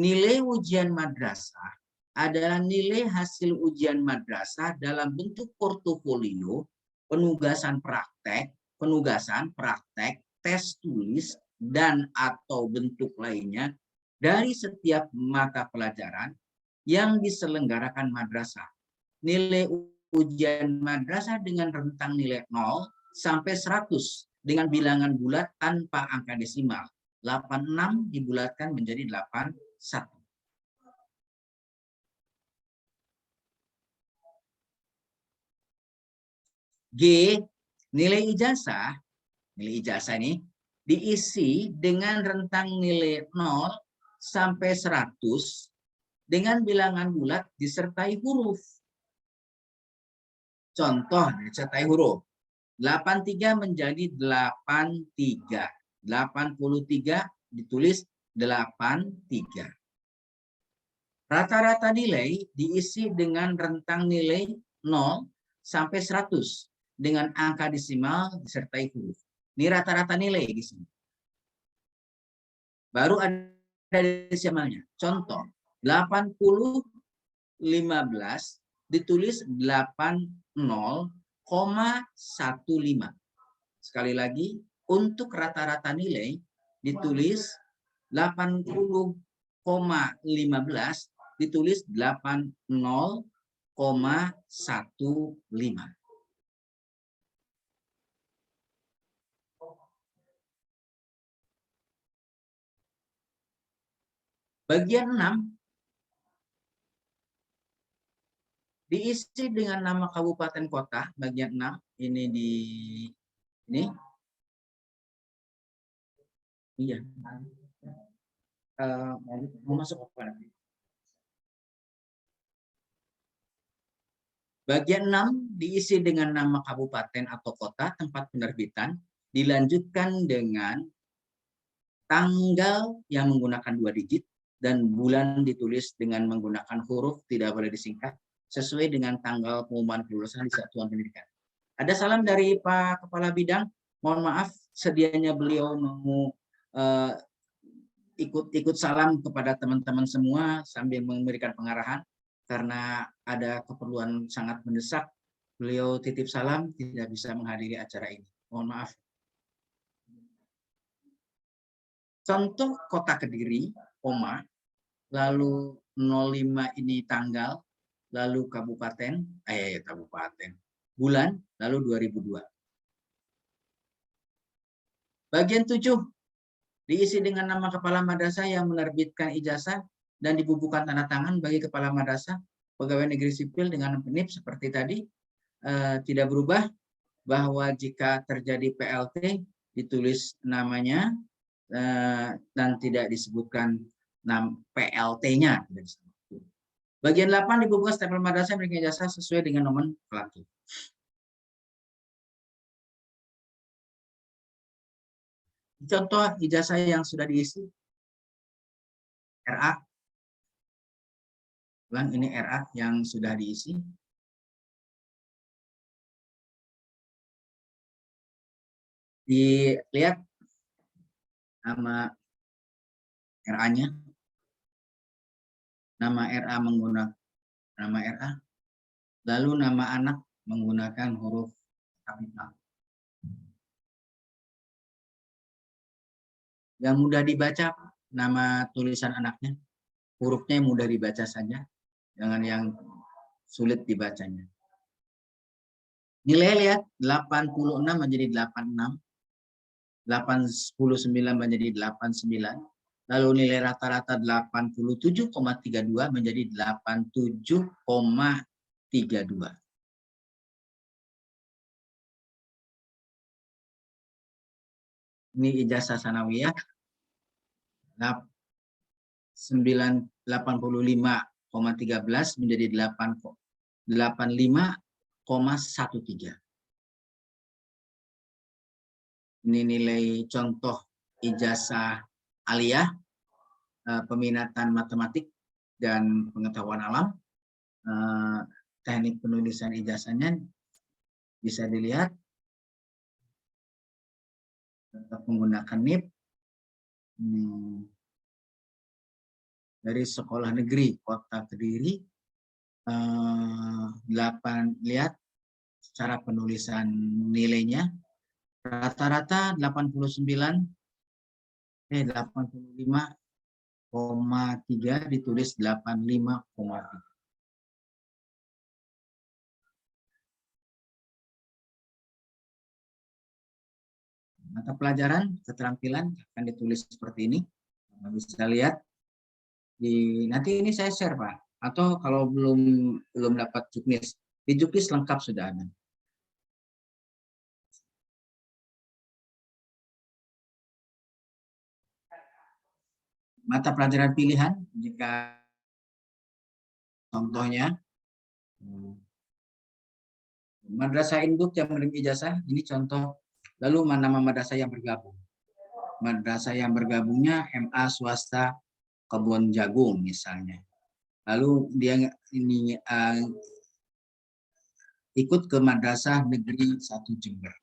Nilai ujian madrasah adalah nilai hasil ujian madrasah dalam bentuk portofolio penugasan praktek, tes tulis, dan atau bentuk lainnya dari setiap mata pelajaran yang diselenggarakan madrasah. Nilai ujian madrasah dengan rentang nilai 0 sampai 100 dengan bilangan bulat tanpa angka desimal. 86 dibulatkan menjadi 81. G, nilai ijazah ini diisi dengan rentang nilai 0 sampai 100 dengan bilangan bulat disertai huruf. Contoh disertai huruf. 83 menjadi 83. 83 ditulis 83. Rata-rata nilai diisi dengan rentang nilai 0 sampai 100 dengan angka desimal disertai huruf. Ini rata-rata nilai di sini. Baru ada desimalnya. Contoh, 80 15 ditulis 80,15. Sekali lagi, untuk rata-rata nilai ditulis 80,15 ditulis 80,15. Bagian 6 diisi dengan nama kabupaten kota. Bagian 6 ini iya. Mau masuk apa nanti? Bagian 6 diisi dengan nama kabupaten atau kota tempat penerbitan, dilanjutkan dengan tanggal yang menggunakan 2 digit, dan bulan ditulis dengan menggunakan huruf, tidak boleh disingkat, sesuai dengan tanggal pengumuman kelulusan di satuan pendidikan. Ada salam dari Pak Kepala Bidang. Mohon maaf, sedianya beliau mau ikut salam kepada teman-teman semua sambil memberikan pengarahan. Karena ada keperluan sangat mendesak, beliau titip salam tidak bisa menghadiri acara ini. Mohon maaf. Contoh kota Kediri, koma, lalu 05 ini tanggal, lalu kabupaten, bulan, lalu 2002. Bagian 7 diisi dengan nama kepala madrasah yang menerbitkan ijazah dan dibubuhkan tanda tangan bagi kepala madrasah, pegawai negeri sipil dengan penip seperti tadi. Tidak berubah bahwa jika terjadi PLT ditulis namanya dan tidak disebutkan PLT-nya. Bagian 8 dibubuhkan stempel madrasah yang memiliki ijazah sesuai dengan nomenklatur. Contoh ijazah yang sudah diisi. RA. Ini RA yang sudah diisi. Dilihat nama RA-nya. Nama RA menggunakan nama RA. Lalu nama anak menggunakan huruf kapital. Yang mudah dibaca nama tulisan anaknya. Hurufnya mudah dibaca saja. Jangan yang sulit dibacanya. Nilai lihat 86 menjadi 86. 89 menjadi 89. Lalu nilai rata-rata 87,32 menjadi 87,32. Ini ijazah sanawiyah. 85,13 menjadi 85,13. Ini nilai contoh ijazah aliyah, peminatan matematik dan pengetahuan alam. Teknik penulisan ijazahnya bisa dilihat. Tetap menggunakan NIP. Dari sekolah negeri Kota Kediri. 8, lihat cara penulisan nilainya. Rata-rata 85,3 ditulis 85,3. Mata pelajaran keterampilan akan ditulis seperti ini. Bisa lihat nanti ini saya share, Pak. Atau kalau belum dapat Juknis, di Juknis lengkap sudah ada. Mata pelajaran pilihan, jika contohnya madrasah induk yang menerima ijazah, ini contoh. Lalu nama madrasah yang bergabung. Madrasah yang bergabungnya MA swasta Kebun Jagung misalnya. Lalu dia ini ikut ke Madrasah Negeri 1 Jember.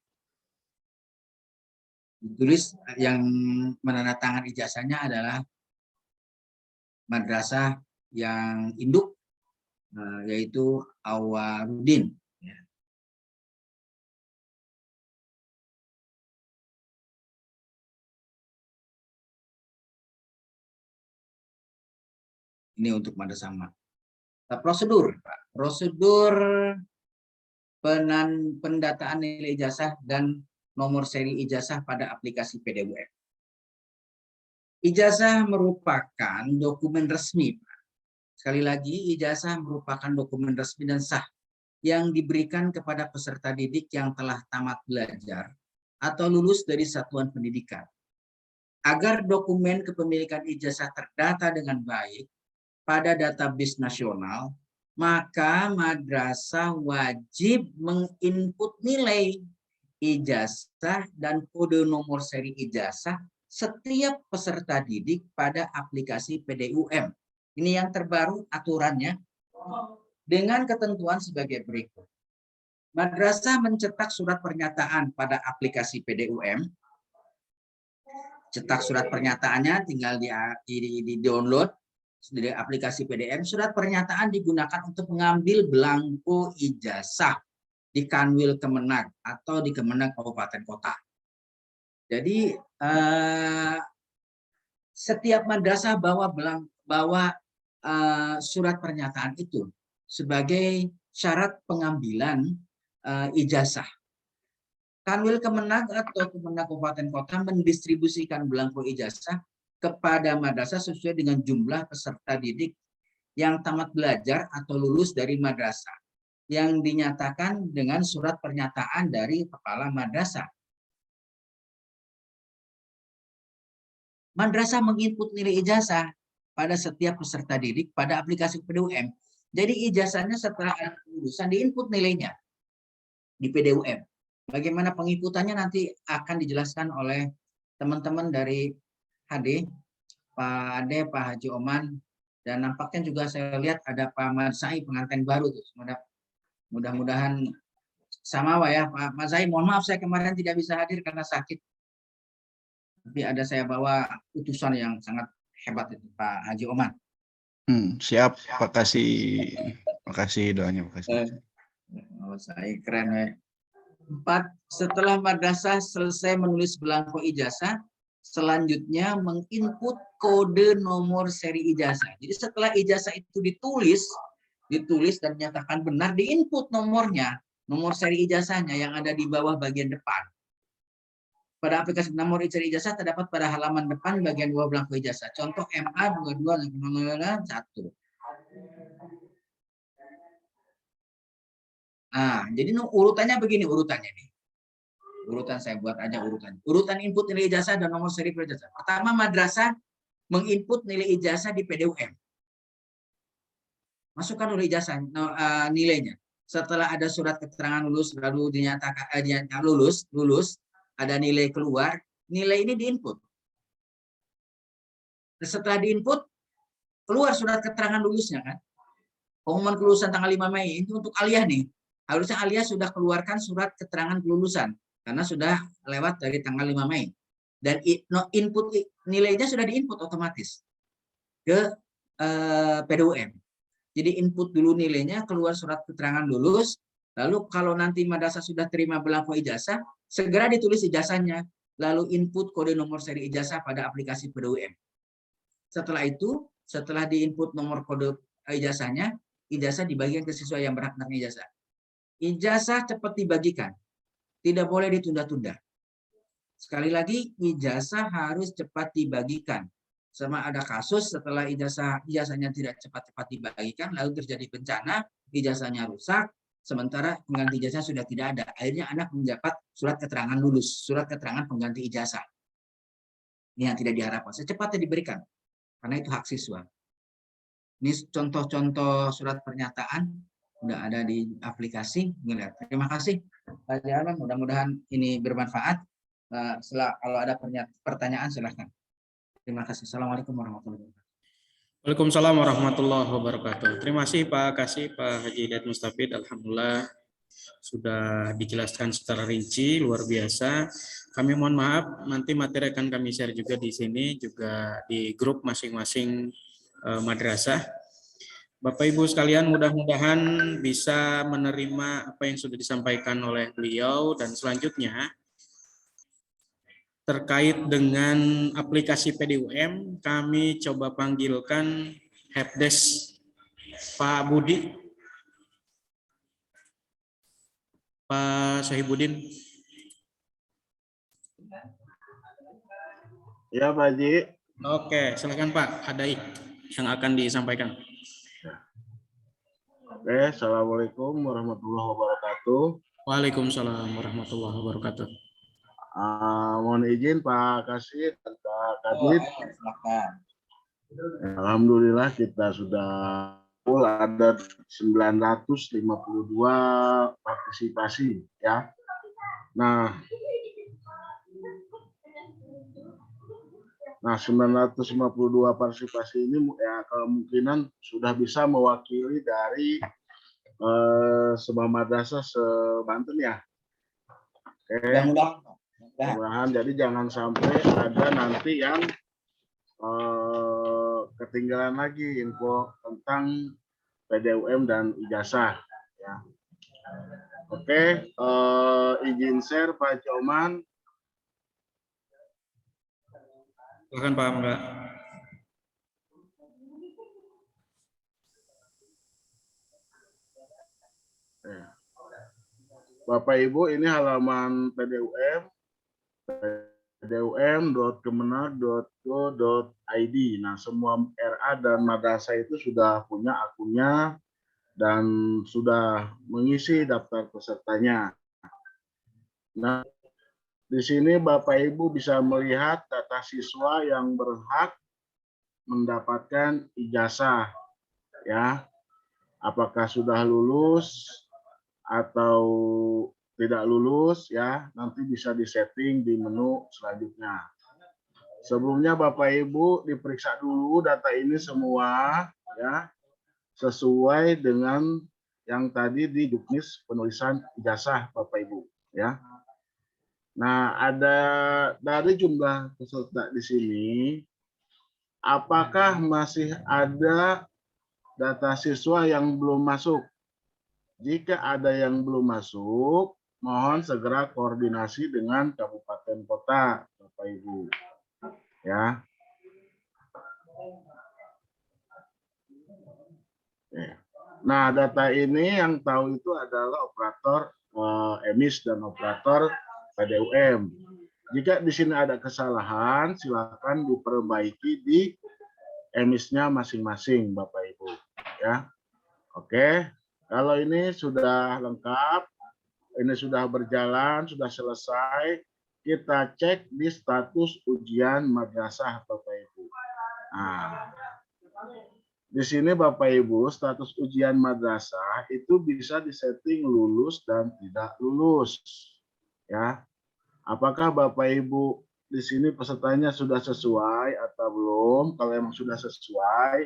Ditulis yang menandatangan ijazahnya adalah madrasah yang induk, yaitu Awarudin. Ini untuk madrasah. Prosedur pendataan nilai ijazah dan nomor seri ijazah pada aplikasi PDUM. Ijazah merupakan dokumen resmi. Sekali lagi, ijazah merupakan dokumen resmi dan sah yang diberikan kepada peserta didik yang telah tamat belajar atau lulus dari satuan pendidikan. Agar dokumen kepemilikan ijazah terdata dengan baik pada database nasional, maka madrasah wajib menginput nilai ijazah dan kode nomor seri ijazah setiap peserta didik pada aplikasi PDUM. Ini yang terbaru aturannya dengan ketentuan sebagai berikut. Madrasah mencetak surat pernyataan pada aplikasi PDUM. Cetak surat pernyataannya tinggal di download dari aplikasi PDUM. Surat pernyataan digunakan untuk mengambil belangko ijazah di Kanwil Kemenag atau di Kemenag Kabupaten Kota. Jadi setiap madrasah bawa surat pernyataan itu sebagai syarat pengambilan ijazah. Kanwil Kemenag atau Kemenag Kabupaten Kota mendistribusikan belangko ijazah kepada madrasah sesuai dengan jumlah peserta didik yang tamat belajar atau lulus dari madrasah yang dinyatakan dengan surat pernyataan dari kepala madrasah. Madrasah menginput nilai ijazah pada setiap peserta didik pada aplikasi PDUM. Jadi ijazahnya setelah lulusan diinput nilainya di PDUM. Bagaimana penginputannya nanti akan dijelaskan oleh teman-teman dari HD, Pak Ade, Pak Haji Oman, dan nampaknya juga saya lihat ada Pak Mazai pengantin baru tuh. Mudah-mudahan sama ya Pak Mazai. Mohon maaf saya kemarin tidak bisa hadir karena sakit. Tapi ada saya bawa utusan yang sangat hebat itu Pak Haji Oman.
Siap, makasih doanya, makasih.
Oh, saya keren ya. 4. Setelah madrasah selesai menulis belangko ijazah, selanjutnya menginput kode nomor seri ijazah. Jadi setelah ijazah itu ditulis dan dinyatakan benar, diinput nomornya, nomor seri ijazahnya yang ada di bawah bagian depan. Pada aplikasi nomor seri ijazah terdapat pada halaman depan bagian bawah belangko ijazah. Contoh MA 22 1. Nah, jadi urutannya begini urutannya nih. Urutan saya buat aja urutan. Urutan input nilai ijazah dan nomor seri ijazah. Pertama, madrasah menginput nilai ijazah di PDUM. Masukkan nilai ijazah nilainya. Setelah ada surat keterangan lulus lalu dinyatakan lulus, ada nilai keluar, nilai ini diinput. Setelah diinput, keluar surat keterangan lulusnya kan. Pengumuman kelulusan tanggal 5 Mei itu untuk aliyah nih. Harusnya aliyah sudah keluarkan surat keterangan kelulusan karena sudah lewat dari tanggal 5 Mei. Dan input nilainya sudah diinput otomatis ke PDUM. Jadi input dulu nilainya, keluar surat keterangan lulus, Lalu kalau nanti madrasah sudah terima belangko ijazah, segera ditulis ijazahnya, lalu input kode nomor seri ijazah pada aplikasi PDUM. Setelah itu, setelah diinput nomor kode ijazahnya, ijazah dibagikan ke siswa yang berhak menerima ijazah. Ijazah cepat dibagikan, tidak boleh ditunda-tunda. Sekali lagi, ijazah harus cepat dibagikan. Sama ada kasus setelah ijazahnya tidak cepat-cepat dibagikan, lalu terjadi bencana, ijazahnya rusak, sementara pengganti ijazah sudah tidak ada. Akhirnya anak mendapat surat keterangan lulus, surat keterangan pengganti ijazah. Ini yang tidak diharapkan. Secepatnya diberikan, karena itu hak siswa. Ini contoh-contoh surat pernyataan sudah ada di aplikasi. Terima kasih Pak Jalan, mudah-mudahan ini bermanfaat. Kalau ada pertanyaan silahkan. Terima kasih. Assalamualaikum warahmatullahi wabarakatuh.
Waalaikumsalam warahmatullahi wabarakatuh. Terima kasih Pak Haji Hidayat Mustafid. Alhamdulillah sudah dijelaskan secara rinci, luar biasa. Kami mohon maaf, nanti materi akan kami share juga di sini, juga di grup masing-masing madrasah. Bapak Ibu sekalian, mudah-mudahan bisa menerima apa yang sudah disampaikan oleh beliau, dan selanjutnya terkait dengan aplikasi PDUM, kami coba panggilkan Helpdesk Pak Budi, Pak Sahibudin.
Ya, Pak Haji.
Oke, silakan Pak, ada yang akan disampaikan.
Oke, Assalamualaikum warahmatullahi wabarakatuh.
Waalaikumsalam warahmatullahi wabarakatuh.
Mohon izin Pak Kasih dan Pak Kadit. Alhamdulillah kita sudah full, ada 952 partisipasi ya. Nah 952 partisipasi ini ya kemungkinan sudah bisa mewakili dari sebuah madrasah se-Banten ya. Oke. Mudah-mudahan, jadi jangan sampai ada nanti yang ketinggalan lagi info tentang PDUM dan ijazah ya. Oke, izin share Pak Coman.
Silakan Pak Mangga.
Bapak Ibu, ini halaman PDUM, pdum.kemenag.go.id. Nah, semua RA dan madrasah itu sudah punya akunnya dan sudah mengisi daftar pesertanya. Nah, di sini Bapak Ibu bisa melihat data siswa yang berhak mendapatkan ijazah, ya. Apakah sudah lulus atau tidak lulus ya, nanti bisa disetting di menu selanjutnya. Sebelumnya Bapak Ibu diperiksa dulu data ini semua ya, sesuai dengan yang tadi di juknis penulisan ijazah Bapak Ibu ya. Nah, ada dari jumlah peserta di sini, apakah masih ada data siswa yang belum masuk? Jika ada yang belum masuk, mohon segera koordinasi dengan kabupaten kota, Bapak Ibu. Ya. Nah, data ini yang tahu itu adalah operator EMIS dan operator PDUM. Jika di sini ada kesalahan, silakan diperbaiki di EMIS-nya masing-masing, Bapak Ibu. Ya. Oke. Kalau ini sudah lengkap, ini sudah berjalan, sudah selesai, kita cek di status ujian madrasah Bapak Ibu. Nah, di sini Bapak Ibu, status ujian madrasah itu bisa disetting lulus dan tidak lulus. Ya, apakah Bapak Ibu di sini pesertanya sudah sesuai atau belum? Kalau memang sudah sesuai,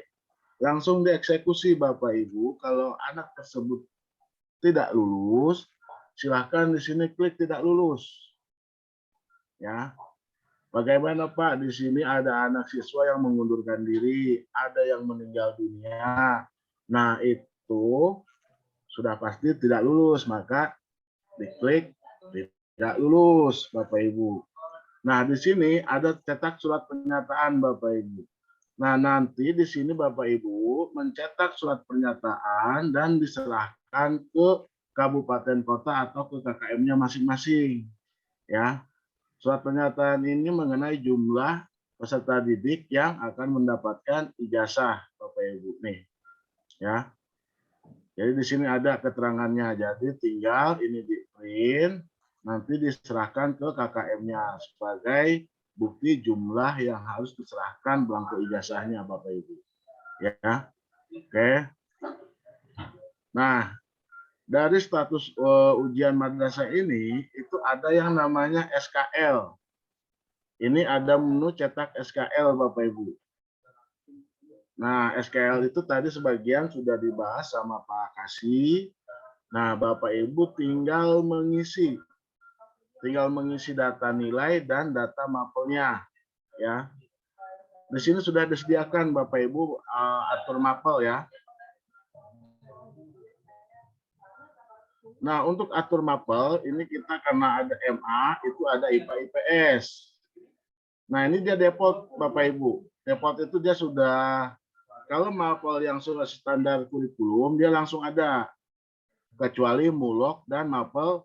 langsung dieksekusi Bapak Ibu. Kalau anak tersebut tidak lulus, silahkan di sini klik tidak lulus. Ya, bagaimana Pak? Di sini ada anak siswa yang mengundurkan diri, ada yang meninggal dunia. Nah itu sudah pasti tidak lulus, maka diklik tidak lulus, Bapak Ibu. Nah, di sini ada cetak surat pernyataan, Bapak Ibu. Nah, nanti di sini Bapak Ibu mencetak surat pernyataan dan diserahkan ke kabupaten kota atau ke KKM-nya masing-masing. Ya, surat pernyataan ini mengenai jumlah peserta didik yang akan mendapatkan ijazah, Bapak Ibu nih. Ya. Jadi di sini ada keterangannya. Jadi tinggal ini di print, nanti diserahkan ke KKM-nya sebagai bukti jumlah yang harus diserahkan belangko ijazahnya, Bapak Ibu. Ya. Oke. Nah, dari status ujian madrasah ini itu ada yang namanya SKL. Ini ada menu cetak SKL, Bapak Ibu. Nah, SKL itu tadi sebagian sudah dibahas sama Pak Kasih. Nah, Bapak Ibu tinggal mengisi data nilai dan data mapelnya, ya. Di sini sudah disediakan Bapak Ibu atur mapel ya. Nah, untuk atur mapel ini kita karena ada MA itu ada IPA IPS. Nah, ini dia default Bapak Ibu. Default itu dia sudah, kalau mapel yang sudah standar kurikulum dia langsung ada, kecuali mulok dan mapel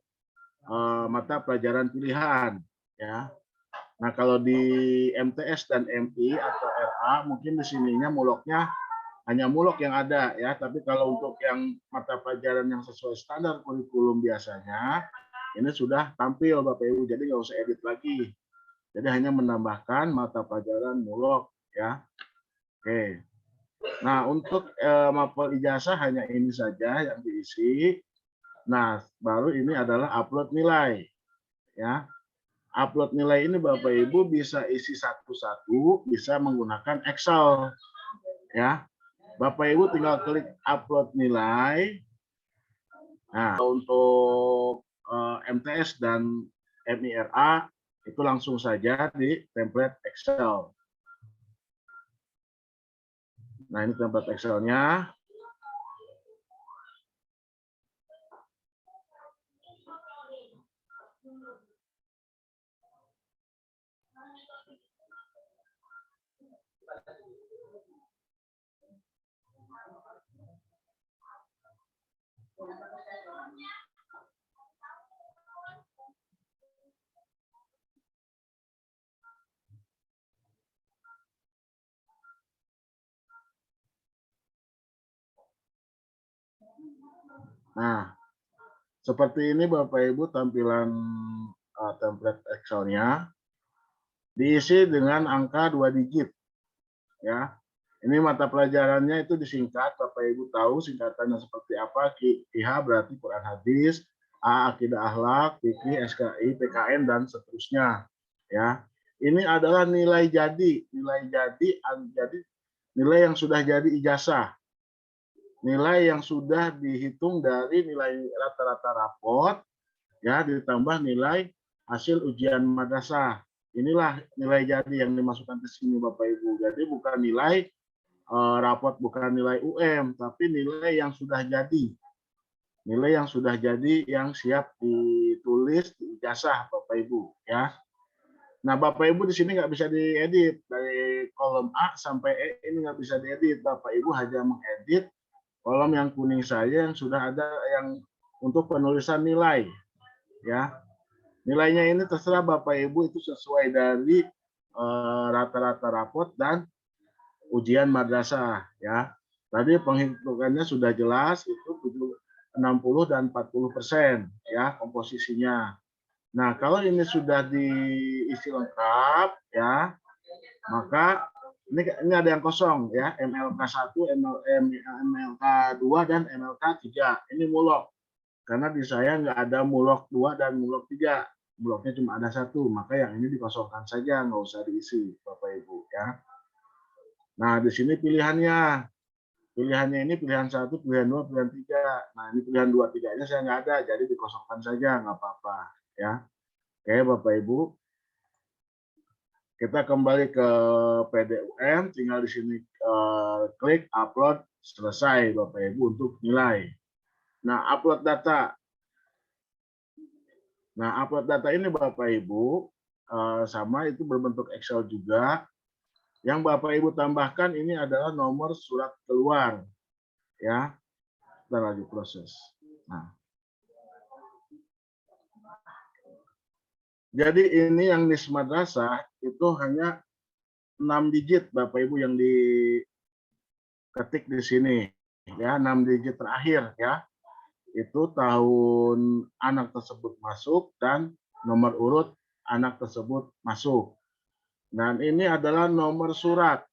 mata pelajaran pilihan, ya. Nah, kalau di MTS dan MI atau RA mungkin di sininya muloknya hanya mulok yang ada, ya. Tapi kalau untuk yang mata pelajaran yang sesuai standar kurikulum biasanya ini sudah tampil Bapak Ibu, jadi nggak usah edit lagi. Jadi hanya menambahkan mata pelajaran mulok, ya. Oke. Nah, untuk mapel ijazah hanya ini saja yang diisi. Nah, baru ini adalah upload nilai. Ya. Upload nilai ini Bapak Ibu bisa isi satu-satu, bisa menggunakan Excel. Ya. Bapak Ibu tinggal klik upload nilai. Nah, untuk MTS dan MIRA itu langsung saja di template Excel. Nah, ini template Excel-nya. Nah, seperti ini Bapak Ibu tampilan template Excel-nya. Diisi dengan angka 2 digit. Ya. Ini mata pelajarannya itu disingkat, Bapak Ibu tahu singkatannya seperti apa. QIH berarti Quran Hadis, A Akidah Akhlak, Fikih, SKI, PKN dan seterusnya. Ya. Ini adalah nilai jadi, nilai yang sudah jadi ijazah. Nilai yang sudah dihitung dari nilai rata-rata rapot, ya, ditambah nilai hasil ujian madrasah. Inilah nilai jadi yang dimasukkan ke sini Bapak Ibu. Jadi bukan nilai rapot, bukan nilai UM, tapi nilai yang sudah jadi. Nilai yang sudah jadi yang siap ditulis di ijazah Bapak Ibu, ya. Nah, Bapak Ibu di sini nggak bisa diedit dari kolom A sampai E, ini nggak bisa diedit. Bapak Ibu hanya mengedit kolom yang kuning saja yang sudah ada yang untuk penulisan nilai, ya. Nilainya ini terserah Bapak Ibu itu sesuai dari rata-rata rapot dan ujian madrasah, ya. Tadi penghitungannya sudah jelas itu 60 dan 40%, ya, komposisinya. Nah, kalau ini sudah diisi lengkap, ya, maka ini ada yang kosong, ya, MLK 1, MLK 2 dan MLK 3. Ini mulok. Karena di saya nggak ada mulok 2 dan mulok 3. Muloknya cuma ada 1, maka yang ini dikosongkan saja, nggak usah diisi, Bapak Ibu, ya. Nah, di sini pilihannya. Pilihannya ini pilihan 1, pilihan 2, pilihan 3. Nah, ini pilihan 2, 3-nya saya nggak ada, jadi dikosongkan saja, nggak apa-apa, ya. Oke, Bapak Ibu. Kita kembali ke PDUM, tinggal di sini klik upload, selesai Bapak Ibu untuk nilai. Nah, upload data. Nah, upload data ini Bapak Ibu sama itu berbentuk Excel juga. Yang Bapak Ibu tambahkan ini adalah nomor surat keluar, ya. Kita lagi proses. Nah, jadi ini yang NIS madrasah itu hanya 6 digit Bapak Ibu yang diketik di sini, ya, 6 digit terakhir, ya. Itu tahun anak tersebut masuk dan nomor urut anak tersebut masuk. Dan ini adalah nomor surat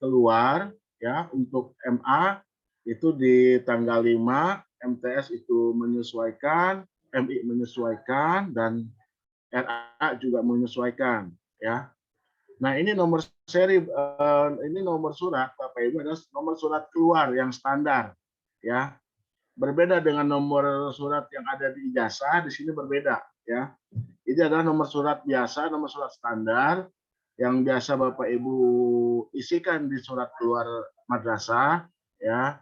keluar, ya, untuk MA itu di tanggal 5, MTS itu menyesuaikan, MI menyesuaikan, dan RA juga menyesuaikan, ya. Nah, ini nomor seri, ini nomor surat Bapak Ibu adalah nomor surat keluar yang standar, ya. Berbeda dengan nomor surat yang ada di ijazah, di sini berbeda, ya. Ini adalah nomor surat biasa, nomor surat standar yang biasa Bapak Ibu isikan di surat keluar madrasah, ya.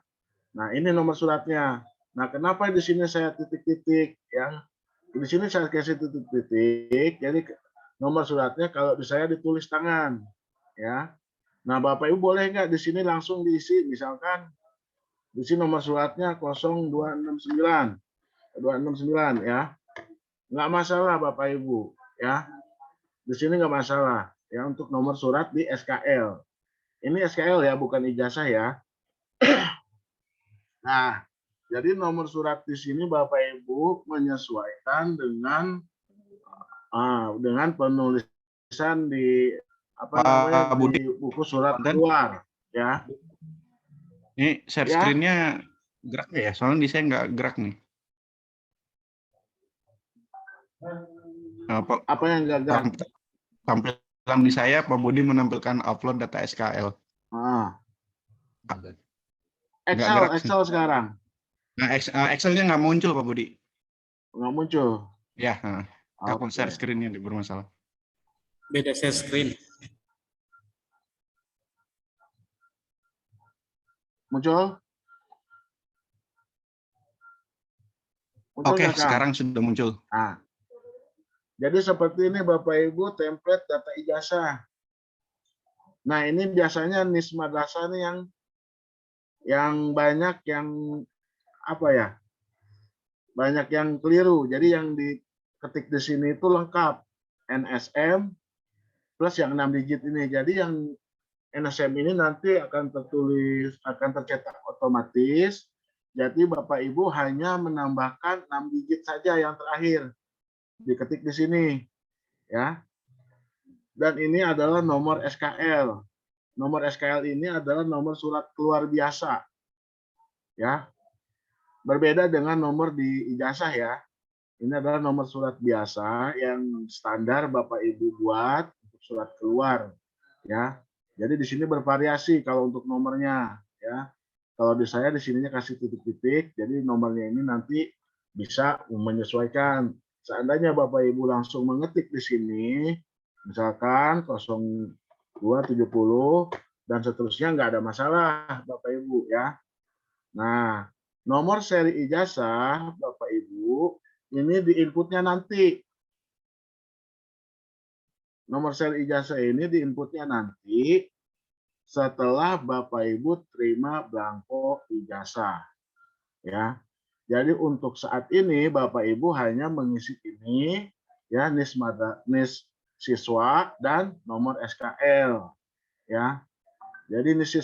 Nah, ini nomor suratnya. Nah, kenapa di sini saya titik-titik, ya? Di sini saya kasih titik-titik, jadi nomor suratnya kalau di saya ditulis tangan, ya. Nah, Bapak Ibu boleh nggak di sini langsung diisi, misalkan di sini nomor suratnya 0269, 269, ya. Nggak masalah Bapak Ibu, ya. Di sini nggak masalah, ya, untuk nomor surat di SKL. Ini SKL ya, bukan ijazah ya. Nah, jadi nomor surat di sini Bapak Ibu menyesuaikan dengan penulisan di
Budi,
di buku surat keluar, ya.
ini share
Ya.
screen-nya gerak ya? Soalnya di saya nggak gerak nih.
Apa yang gagal?
Tampilan di saya, Pak Budi menampilkan upload data SKL. Nggak gerak sih.
Excel sekarang.
Nah, Excel-nya nggak muncul, Pak Budi.
Nggak muncul.
Ya, takut
Oke.
share screen-nya bermasalah.
Beda share screen.
Muncul? Muncul
Oke,
nggak, Kang?
sekarang sudah muncul.
Nah, jadi seperti ini Bapak Ibu template data ijazah. Nah, ini biasanya NIS madrasah nih yang banyak yang apa ya? Banyak yang keliru. Jadi yang diketik di sini itu lengkap. NSM plus yang 6 digit ini. Jadi yang NSM ini nanti akan tercetak otomatis. Jadi Bapak Ibu hanya menambahkan 6 digit saja yang terakhir. Diketik di sini, ya. Dan ini adalah nomor SKL. Nomor SKL ini adalah nomor surat keluar biasa, ya. Berbeda dengan nomor di ijazah, ya. Ini adalah nomor surat biasa yang standar Bapak Ibu buat untuk surat keluar, ya. Jadi di sini bervariasi kalau untuk nomornya, ya. Kalau di saya di sininya kasih titik-titik, jadi nomornya ini nanti bisa menyesuaikan. Seandainya Bapak Ibu langsung mengetik di sini, misalkan 0270 dan seterusnya, nggak ada masalah Bapak Ibu, ya. Nah, nomor seri ijazah Bapak Ibu ini di inputnya nanti. Nomor seri ijazah ini di inputnya nanti setelah Bapak Ibu terima belangko ijazah, ya. Jadi untuk saat ini Bapak Ibu hanya mengisi ini, ya, NIS siswa dan nomor SKL, ya. Jadi NIS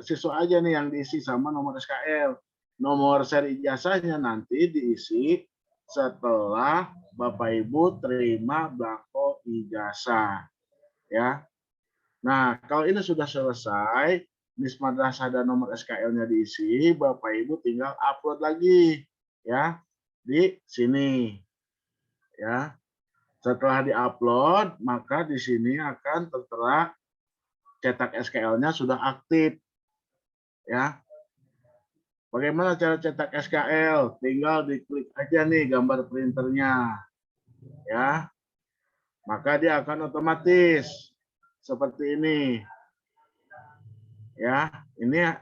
siswa aja nih yang diisi sama nomor SKL. Nomor seri ijazahnya nanti diisi setelah Bapak Ibu terima belangko ijazah, ya. Nah, kalau ini sudah selesai, NIS madrasah dan nomor SKL-nya diisi, Bapak Ibu tinggal upload lagi, ya, di sini, ya. Setelah diupload, maka di sini akan tertera cetak SKL-nya sudah aktif, ya. Bagaimana cara cetak SKL? Tinggal diklik aja nih gambar printernya, ya. Maka dia akan otomatis seperti ini, ya. Ini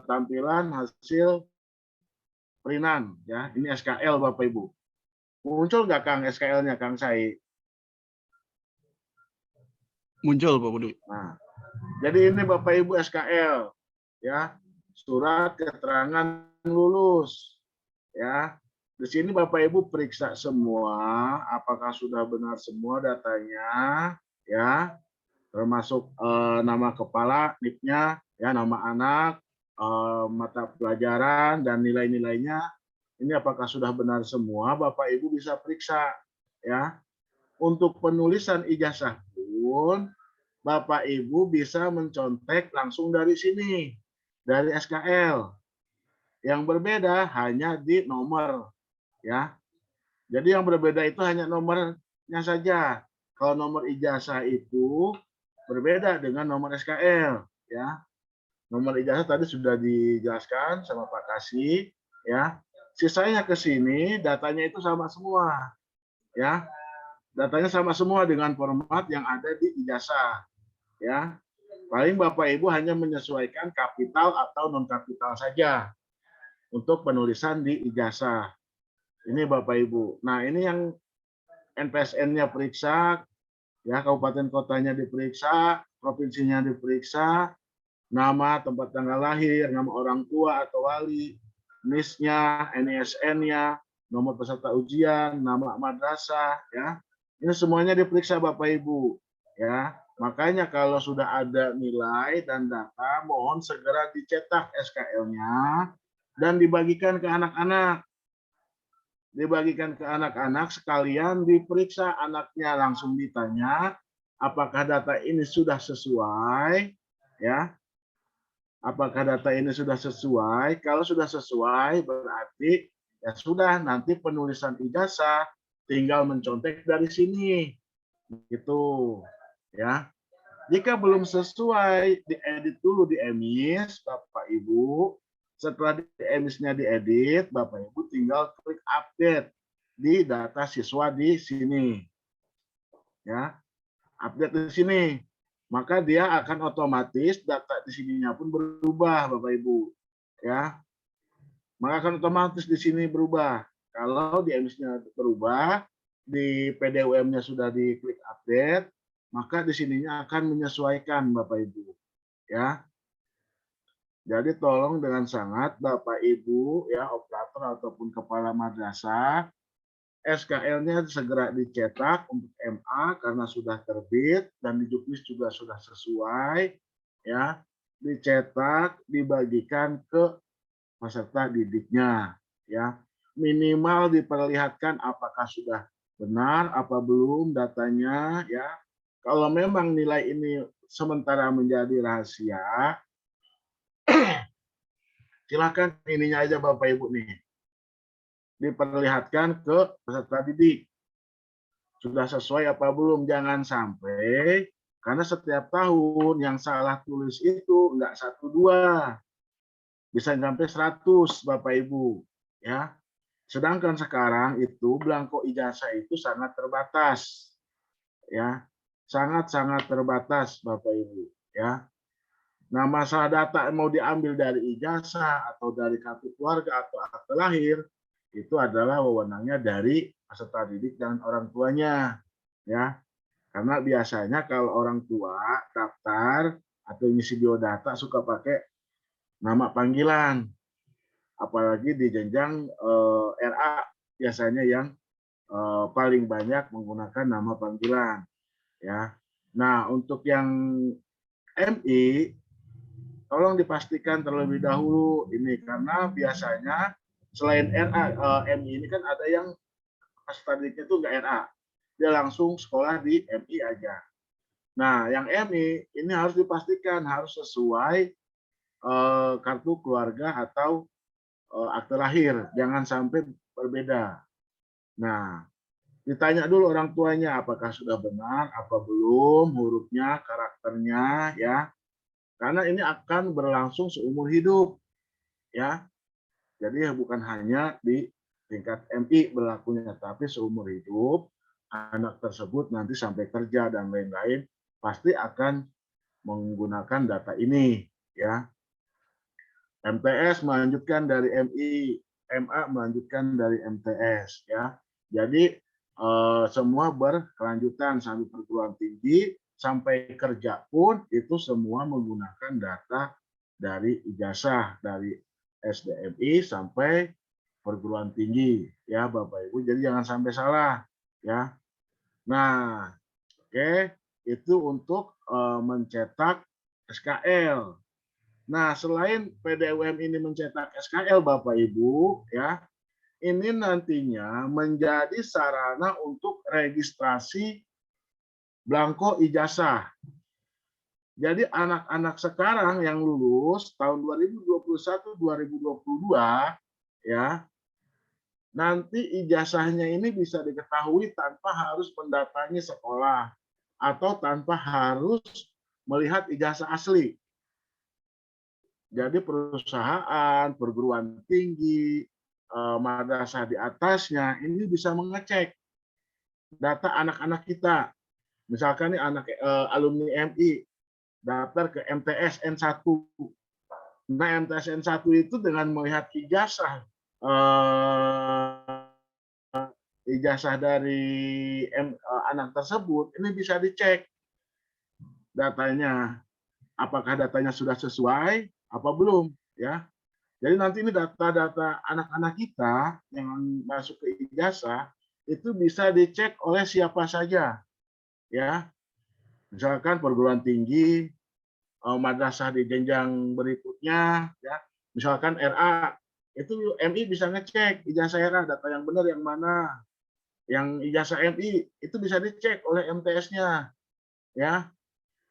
tampilan hasil perinan, ya. Ini SKL Bapak Ibu. Muncul nggak Kang SKL-nya Kang Sai?
Muncul Pak Budi.
Nah, jadi ini Bapak Ibu SKL, ya, surat keterangan lulus, ya. Di sini Bapak Ibu periksa semua, apakah sudah benar semua datanya, ya, termasuk nama kepala, NIP-nya, ya, nama anak, mata pelajaran dan nilai-nilainya. Ini apakah sudah benar semua? Bapak Ibu bisa periksa, ya. Untuk penulisan ijazah pun Bapak Ibu bisa mencontek langsung dari sini, dari SKL. Yang berbeda hanya di nomor, ya. Jadi yang berbeda itu hanya nomornya saja. Kalau nomor ijazah itu berbeda dengan nomor SKL, ya. Nomor ijazah tadi sudah dijelaskan sama Pak Kasih, ya. Sisanya ke sini datanya itu sama semua, ya. Datanya sama semua dengan format yang ada di ijazah, ya. Paling Bapak Ibu hanya menyesuaikan kapital atau non kapital saja untuk penulisan di ijazah. Ini Bapak Ibu. Nah, ini yang NPSN-nya periksa, ya, kabupaten kotanya diperiksa, provinsinya diperiksa, nama, tempat tanggal lahir, nama orang tua atau wali, NIS-nya, NISN-nya, nomor peserta ujian, nama madrasah, ya. Ini semuanya diperiksa Bapak Ibu, ya. Makanya kalau sudah ada nilai dan data, mohon segera dicetak SKL-nya dan dibagikan ke anak-anak. Dibagikan ke anak-anak sekalian diperiksa anaknya, langsung ditanya apakah data ini sudah sesuai, ya. Apakah data ini sudah sesuai? Kalau sudah sesuai berarti ya sudah, nanti penulisan ijazah tinggal mencontek dari sini. Gitu, ya. Jika belum sesuai, diedit dulu di emis, Bapak Ibu. Setelah di emisnya diedit, Bapak Ibu tinggal klik update di data siswa di sini. Ya. Update di sini. Maka dia akan otomatis data di sininya pun berubah, Bapak Ibu. Ya. Maka akan otomatis di sini berubah. Kalau di emisnya berubah, di PDUM-nya sudah diklik update, maka di sininya akan menyesuaikan Bapak Ibu, ya. Jadi tolong dengan sangat Bapak Ibu, ya, operator ataupun kepala madrasah, SKL-nya segera dicetak untuk MA karena sudah terbit dan di Juknis juga sudah sesuai, ya. Dicetak, dibagikan ke peserta didiknya, ya. Minimal diperlihatkan apakah sudah benar apa belum datanya, ya. Kalau memang nilai ini sementara menjadi rahasia, silakan ininya aja Bapak Ibu nih, diperlihatkan ke peserta didik. Sudah sesuai apa belum? Jangan sampai, karena setiap tahun yang salah tulis itu enggak 1-2, bisa sampai 100 Bapak Ibu, ya. Sedangkan sekarang itu belangko ijazah itu sangat terbatas, ya. Sangat-sangat terbatas Bapak Ibu, ya. Nah, masalah data mau diambil dari ijazah atau dari kartu keluarga atau akte lahir itu adalah wewenangnya dari peserta didik dan orang tuanya, ya. Karena biasanya kalau orang tua daftar atau ngisi biodata suka pakai nama panggilan, apalagi di jenjang RA biasanya yang paling banyak menggunakan nama panggilan, ya. Nah, untuk yang MI, tolong dipastikan terlebih dahulu ini, karena biasanya selain RA, MI ini kan ada yang peserta didiknya itu nggak RA, dia langsung sekolah di MI aja. Nah, yang MI ini harus dipastikan harus sesuai kartu keluarga atau akte lahir, jangan sampai berbeda. Nah, ditanya dulu orang tuanya apakah sudah benar apa belum hurufnya, karakternya, ya. Karena ini akan berlangsung seumur hidup, ya. Jadi bukan hanya di tingkat MI berlakunya, tapi seumur hidup anak tersebut nanti sampai kerja dan lain-lain pasti akan menggunakan data ini, ya. MTS melanjutkan dari MI, MA melanjutkan dari MTS ya. Jadi semua berkelanjutan sampai perguruan tinggi, sampai kerja pun itu semua menggunakan data dari ijazah dari SDMI sampai perguruan tinggi ya Bapak Ibu. Jadi jangan sampai salah ya. Nah, oke, itu untuk mencetak SKL. Nah, selain PDUM ini mencetak SKL Bapak Ibu ya, ini nantinya menjadi sarana untuk registrasi blanko ijazah. Jadi anak-anak sekarang yang lulus tahun 2021-2022 ya, nanti ijazahnya ini bisa diketahui tanpa harus mendatangi sekolah atau tanpa harus melihat ijazah asli. Jadi perusahaan, perguruan tinggi, madrasah di atasnya ini bisa mengecek data anak-anak kita. Misalkan nih anak alumni MI daftar ke MTS N1. Nah, MTS N1 itu dengan melihat ijazah ijazah dari anak tersebut ini bisa dicek datanya, apakah datanya sudah sesuai apa belum ya. Jadi nanti ini data-data anak-anak kita yang masuk ke ijazah itu bisa dicek oleh siapa saja ya. Misalkan perguruan tinggi, madrasah di jenjang berikutnya ya. Misalkan RA itu MI bisa ngecek ijazah RA data yang benar yang mana. Yang ijazah MI itu bisa dicek oleh MTS-nya ya.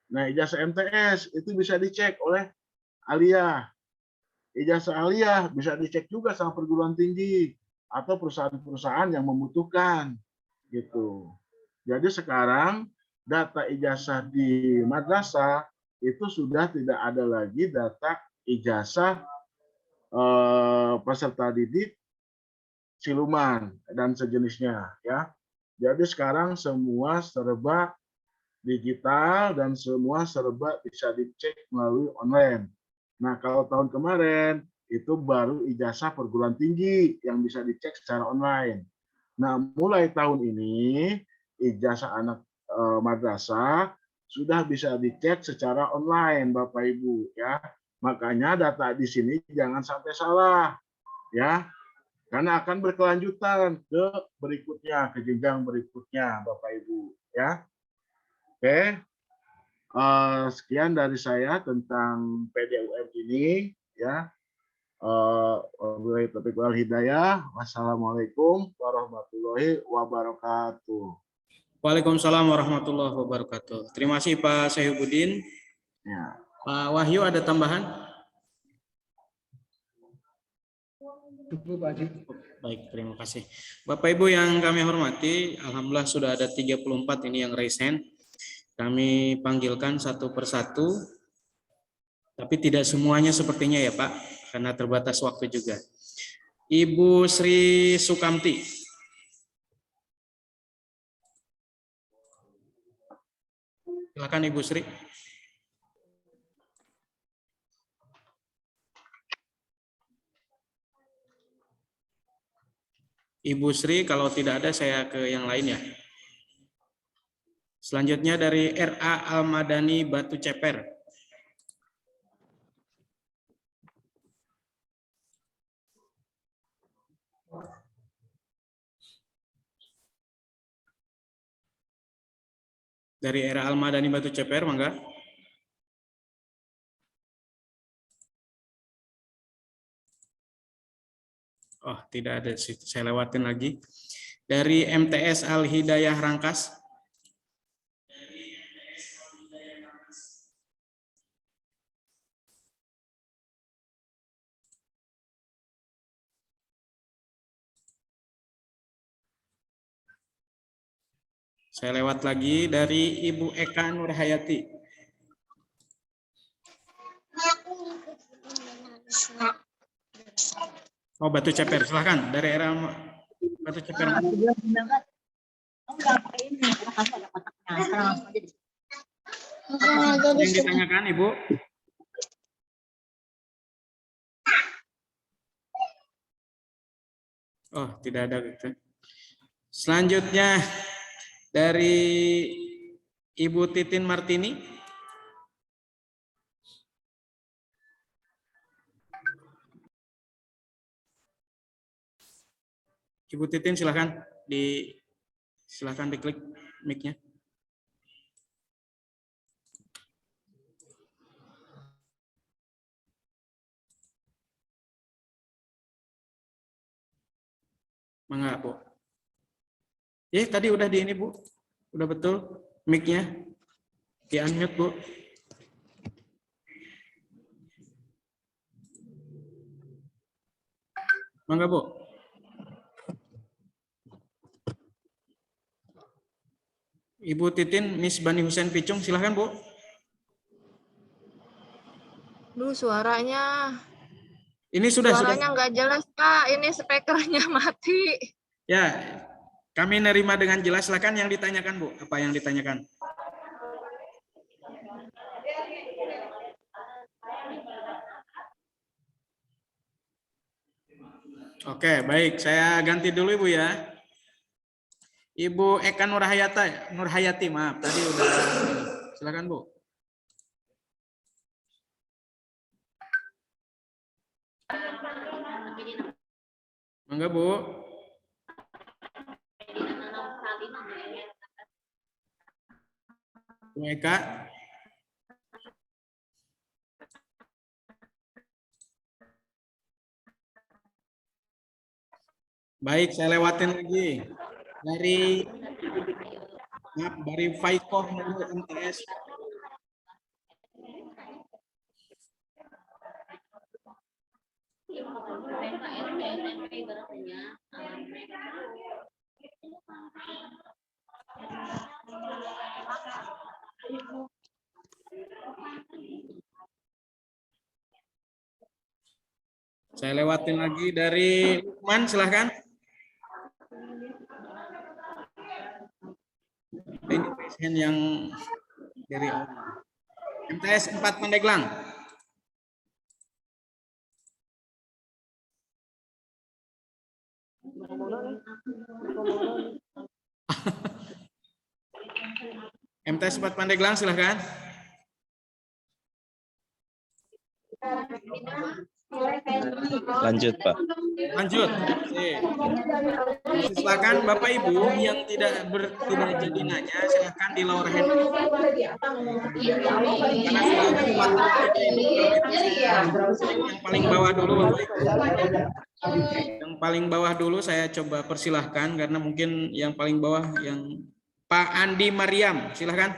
Nah, ijazah MTS itu bisa dicek oleh aliyah. Ijazah aliyah bisa dicek juga sama perguruan tinggi atau perusahaan-perusahaan yang membutuhkan gitu. Jadi sekarang data ijazah di madrasah itu sudah tidak ada lagi data ijazah peserta didik siluman dan sejenisnya ya. Jadi sekarang semua serba digital dan semua serba bisa dicek melalui online. Nah, kalau tahun kemarin itu baru ijazah perguruan tinggi yang bisa dicek secara online. Nah, mulai tahun ini ijazah anak madrasah sudah bisa dicek secara online, Bapak Ibu ya. Makanya data di sini jangan sampai salah ya. Karena akan berkelanjutan ke berikutnya, ke jenjang berikutnya, Bapak Ibu ya. Oke. Sekian dari saya tentang PDUM ini ya. Wabillahi taufiq wal hidayah. Wassalamualaikum warahmatullahi wabarakatuh.
Waalaikumsalam warahmatullahi wabarakatuh. Terima kasih Pak Saifuddin.
Ya.
Pak Wahyu ada tambahan? Baik, terima kasih. Bapak Ibu yang kami hormati, alhamdulillah sudah ada 34 ini yang raise hand. Kami panggilkan satu persatu, tapi tidak semuanya sepertinya ya Pak, karena terbatas waktu juga. Ibu Sri Sukamti. Silakan Ibu Sri. Ibu Sri, kalau tidak ada saya ke yang lain ya. Selanjutnya dari RA Almadani Batu Ceper. Dari RA Almadani Batu Ceper, mangga. Oh, tidak ada, saya lewatin lagi. Dari MTS Al Hidayah Rangkas. Saya lewat lagi dari Ibu Eka Nurhayati. Oh, Batu Ceper, silahkan. Dari era Batu Ceper. Yang ditanyakan, Ibu? Oh, tidak ada gitu. Selanjutnya dari Ibu Titin Martini. Ibu Titin silakan diklik mic-nya. Mangga, Bu. Tadi udah di ini, Bu. Udah betul mic-nya. Di-unmute, Bu. Mangga, Bu. Ibu Titin, Miss Bani Husain Picung, silakan, Bu.
Suaranya
Ini sudah.
nggak jelas, Pak. Ini speakernya mati.
Ya, kami nerima dengan jelas. Silakan yang ditanyakan, Bu. Apa yang ditanyakan? Oke, baik. Saya ganti dulu, Ibu ya. Ibu Eka Nurhayati, maaf. Tadi udah. Silakan, Bu. Mangga, Bu. Bu Eka. Baik, saya lewatin lagi. Dari Faikoh Nurul MTS. Saya lewatin lagi dari Lukman, silahkan. Ini pasien yang dari MTS 4 Pandeglang. MTS 4 Pandeglang, silahkan.
Lanjut, Pak.
Lanjut. Silakan Bapak Ibu yang tidak jadi nanya, silakan di lower hand. Karena yang paling bawah dulu, Bapak Ibu. Yang paling bawah dulu saya coba persilahkan karena mungkin yang paling bawah yang Pak Andi Mariam, silakan.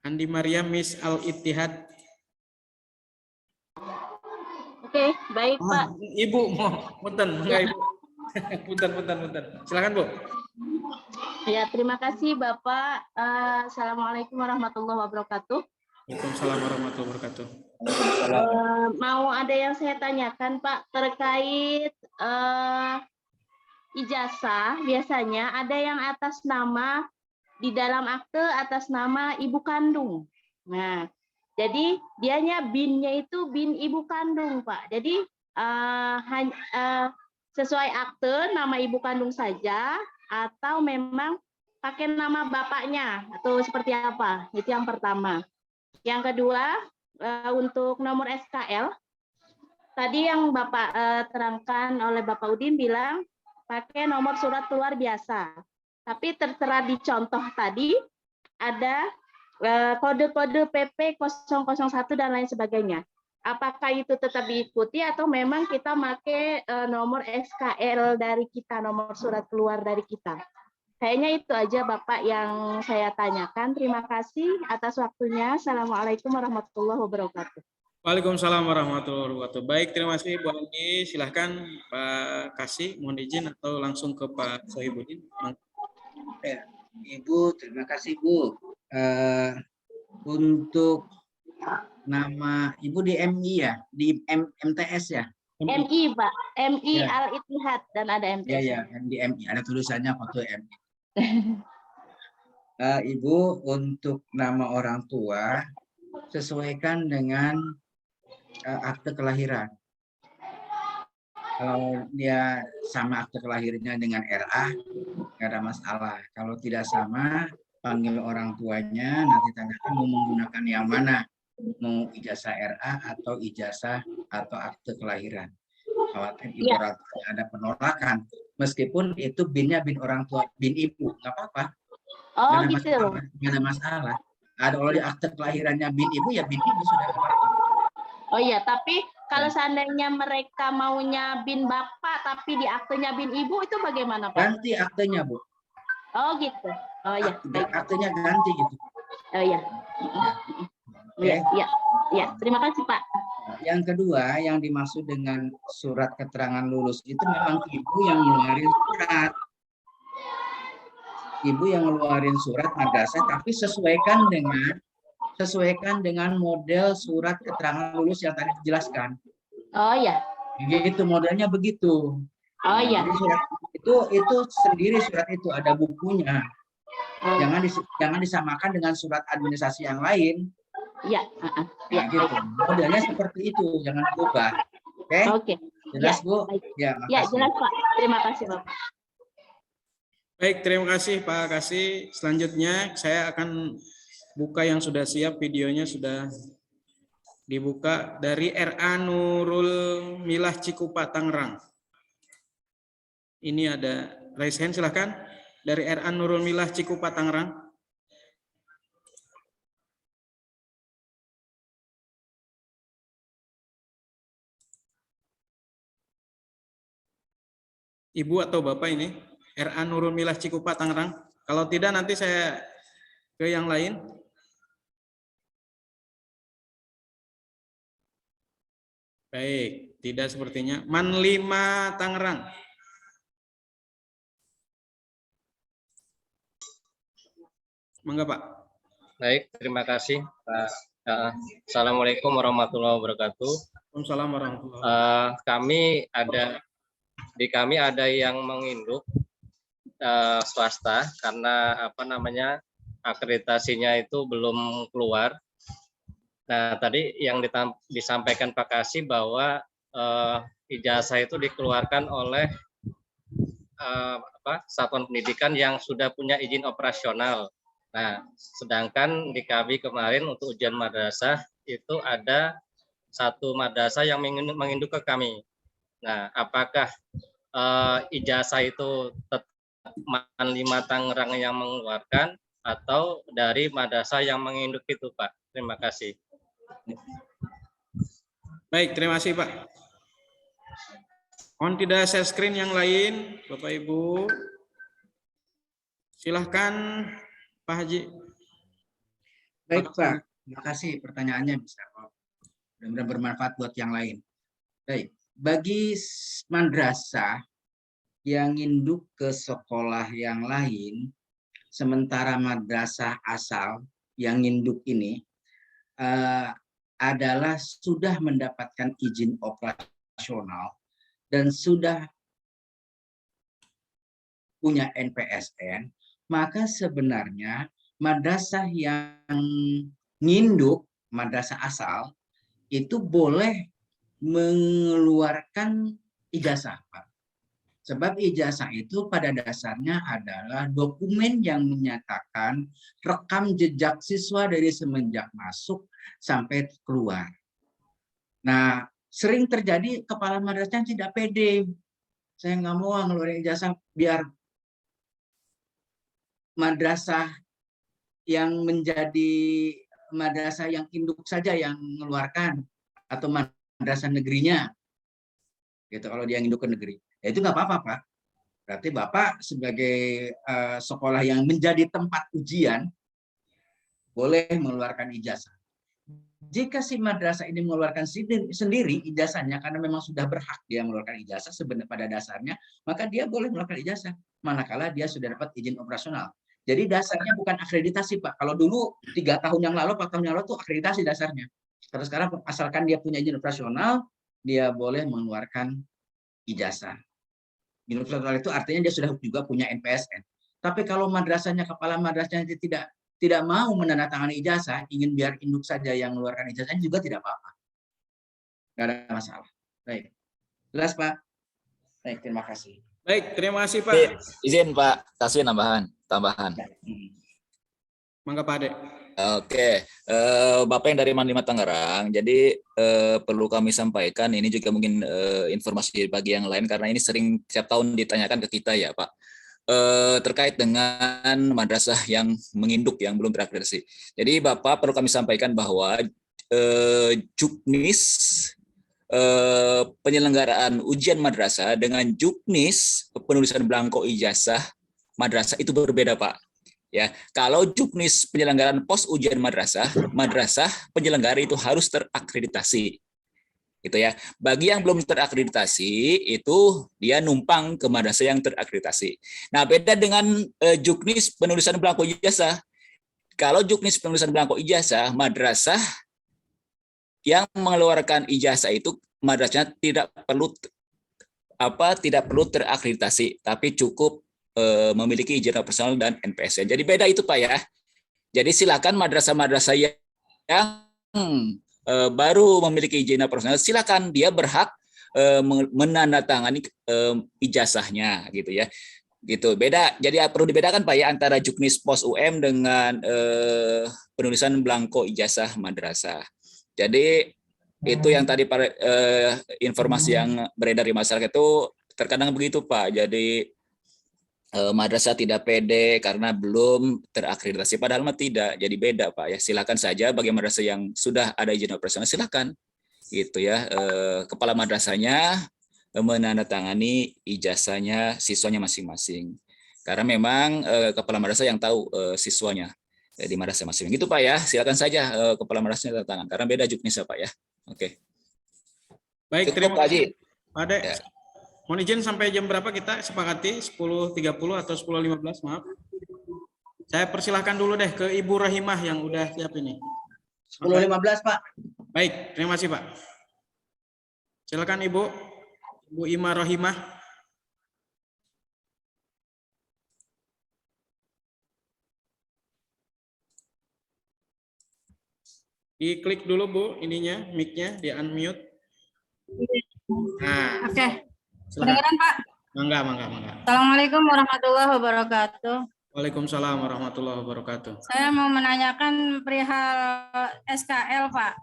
Andi Mariam, Miss Al-Ittihad.
Oke, baik, Pak.
Ibu, punten, enggak Ibu. Punten. Silakan, Bu.
Ya, terima kasih, Bapak. Assalamualaikum warahmatullahi wabarakatuh.
Waalaikumsalam warahmatullahi wabarakatuh.
Mau ada yang saya tanyakan, Pak, terkait ijazah. Biasanya ada yang atas nama di dalam akte atas nama ibu kandung. Nah, jadi dianya BIN-nya itu BIN ibu kandung, Pak. Jadi sesuai akte nama ibu kandung saja atau memang pakai nama bapaknya atau seperti apa? Itu yang pertama. Yang kedua, untuk nomor SKL, tadi yang Bapak terangkan oleh Bapak Udin bilang pakai nomor surat keluar biasa. Tapi tertera di contoh tadi ada kode-kode PP 001 dan lain sebagainya. Apakah itu tetap diikuti atau memang kita pakai nomor SKL dari kita, nomor surat keluar dari kita? Kayaknya itu aja Bapak yang saya tanyakan. Terima kasih atas waktunya. Assalamualaikum warahmatullahi wabarakatuh.
Waalaikumsalam warahmatullahi wabarakatuh. Baik, terima kasih Bu Andi. Silahkan Pak Kasih, mohon izin atau langsung ke Pak Sohibudin.
Ibu, terima kasih Bu. Untuk nama Ibu di MI ya, di MTS ya?
MI, Pak. MI
Ya.
Al-Ittihad dan ada MTS.
Ya, di MI. Ada tulisannya foto MI. Ibu, untuk nama orang tua, sesuaikan dengan akte kelahiran. Kalau dia sama akte kelahirannya dengan RA, nggak ada masalah. Kalau tidak sama, panggil orang tuanya, nanti tanyakan mau menggunakan yang mana, mau ijazah RA atau ijazah atau akte kelahiran. Khawatir ibu
Iya.
orang tua ada penolakan, meskipun itu binnya bin orang tua, bin ibu, nggak apa-apa,
Oh
nggak ada
gitu.
masalah, nggak ada masalah. Ada kalau di akte kelahirannya bin ibu ya bin ibu sudah apa.
Oh iya, tapi kalau seandainya mereka maunya bin bapak tapi di aktenya bin ibu itu bagaimana Pak?
Ganti aktenya Bu,
Oh gitu. Oh iya, baik.
aktenya ganti gitu.
Oh iya.
Oke.
Iya, iya. Iya, terima kasih Pak.
Yang kedua, yang dimaksud dengan surat keterangan lulus itu memang ibu yang ngeluarin surat. Ibu yang ngeluarin surat madrasah, tapi sesuaikan dengan model surat keterangan lulus yang tadi dijelaskan.
Oh iya.
Begitu modelnya begitu.
Oh iya.
Jadi surat itu sendiri, surat itu ada bukunya. Jangan disamakan dengan surat administrasi yang lain.
Iya,
Nah, gitu. Modelnya seperti itu, jangan berubah. Oke?
Oke.
Jelas, Bu?
Baik.
Ya,
Ya,
makasih.
jelas Pak. Terima kasih Bapak.
Baik, terima kasih Pak Kasih. Selanjutnya saya akan buka yang sudah siap, videonya sudah dibuka dari RA Nurul Milah Cikupa Tangerang. Ini ada raise hand, silahkan. Dari RA Nurul Milah Cikupa Tangerang. Ibu atau Bapak ini? RA Nurul Milah Cikupa Tangerang. Kalau tidak nanti saya ke yang lain. Baik, tidak sepertinya. Manlima Tangerang. Mangga Pak.
Baik, terima kasih Pak. Assalamualaikum warahmatullahi wabarakatuh.
Waalaikumsalam warahmatullahi wabarakatuh.
Kami ada yang menginduk swasta karena akreditasinya itu belum keluar. Nah, tadi yang disampaikan Pak Kasih bahwa ijazah itu dikeluarkan oleh satuan pendidikan yang sudah punya izin operasional. Nah, sedangkan di kami kemarin untuk ujian madrasah itu ada satu madrasah yang menginduk ke kami. Nah, apakah ijazah itu tetap Manlima Tangerang yang mengeluarkan atau dari madrasah yang menginduk itu, Pak? Terima kasih.
Baik, terima kasih Pak. Mohon tidak share screen yang lain, Bapak Ibu. Silahkan Pak Haji.
Baik Pak, terima kasih pertanyaannya bisa. Mudah-mudahan bermanfaat buat yang lain. Baik, bagi madrasah yang induk ke sekolah yang lain, sementara madrasah asal yang induk ini adalah sudah mendapatkan izin operasional dan sudah punya NPSN, maka sebenarnya madrasah yang nginduk, madrasah asal, itu boleh mengeluarkan ijazah, Pak. Sebab ijazah itu pada dasarnya adalah dokumen yang menyatakan rekam jejak siswa dari semenjak masuk sampai keluar. Nah, sering terjadi kepala madrasah tidak pede. Saya nggak mau ngeluarin ijazah biar madrasah yang menjadi madrasah yang induk saja yang mengeluarkan atau madrasah negerinya. Gitu kalau dia induk ke negeri. Ya itu nggak apa-apa, Pak. Berarti Bapak sebagai sekolah yang menjadi tempat ujian boleh mengeluarkan ijazah. Jika si madrasah ini mengeluarkan sendiri ijazahnya karena memang sudah berhak dia mengeluarkan ijazah sebenarnya pada dasarnya, maka dia boleh mengeluarkan ijazah manakala dia sudah dapat izin operasional. Jadi dasarnya bukan akreditasi, Pak. Kalau dulu 3 tahun yang lalu, 4 tahun yang lalu itu akreditasi dasarnya. Terus sekarang asalkan dia punya izin operasional, dia boleh mengeluarkan ijazah. Izin operasional itu artinya dia sudah juga punya NPSN. Tapi kalau madrasahnya, kepala madrasahnya tidak mau menandatangani ijazah, ingin biar induk saja yang mengeluarkan ijazahnya juga tidak apa-apa. Nggak ada masalah. Baik. Jelas, Pak? Baik, terima kasih.
Baik, terima kasih Pak.
Izin Pak, kasih tambahan.
Mangga Pak Ade.
Oke, Bapak yang dari Mandima Tangerang, jadi perlu kami sampaikan, ini juga mungkin informasi bagi yang lain, karena ini sering setiap tahun ditanyakan ke kita ya Pak, terkait dengan madrasah yang menginduk, yang belum terakreditasi. Jadi Bapak perlu kami sampaikan bahwa Juknis, penyelenggaraan ujian madrasah dengan Juknis, penulisan belangko ijazah madrasah itu berbeda Pak. Ya, kalau Juknis penyelenggaraan pos ujian madrasah penyelenggara itu harus terakreditasi. Gitu ya. Bagi yang belum terakreditasi itu dia numpang ke madrasah yang terakreditasi. Nah, beda dengan Juknis penulisan belangko ijazah. Kalau Juknis penulisan belangko ijazah, madrasah yang mengeluarkan ijazah itu madrasahnya tidak perlu terakreditasi, tapi cukup memiliki izin operasional dan NPS. Jadi beda itu Pak ya. Jadi silakan madrasah-madrasah yang baru memiliki izin operasional, silakan, dia berhak menandatangani ijazahnya gitu ya. Gitu. Beda. Jadi perlu dibedakan Pak ya antara Juknis Pos UM dengan penulisan belangko ijazah madrasah. Jadi itu yang tadi informasi yang beredar di masyarakat itu terkadang begitu Pak. Jadi madrasah tidak pede karena belum terakreditasi, padahal mah tidak. Jadi beda Pak ya. Silakan saja bagi madrasah yang sudah ada izin operasional, silakan gitu ya. Kepala madrasahnya menandatangani ijazahnya siswanya masing-masing. Karena memang kepala madrasah yang tahu siswanya di madrasah masing-masing. Gitu Pak ya. Silakan saja kepala madrasahnya tanda tangan karena beda Juknis Pak ya. Oke.
Baik,
cukup,
terima kasih
Pak
Ade.
Ya.
Mohon izin sampai jam berapa kita sepakati? 10.30 atau 10.15, maaf. Saya persilahkan dulu deh ke Ibu Rahimah yang udah siap ini.
10.15 Pak.
Baik, terima kasih Pak. Silakan Ibu. Ibu Ima Rahimah. Diklik dulu Bu, ininya, mic-nya, di unmute. Nah,
Oke.
silakan.
Kedengeran Pak?
Mangga.
Assalamualaikum warahmatullahi wabarakatuh.
Waalaikumsalam warahmatullahi wabarakatuh.
Saya mau menanyakan perihal SKL Pak.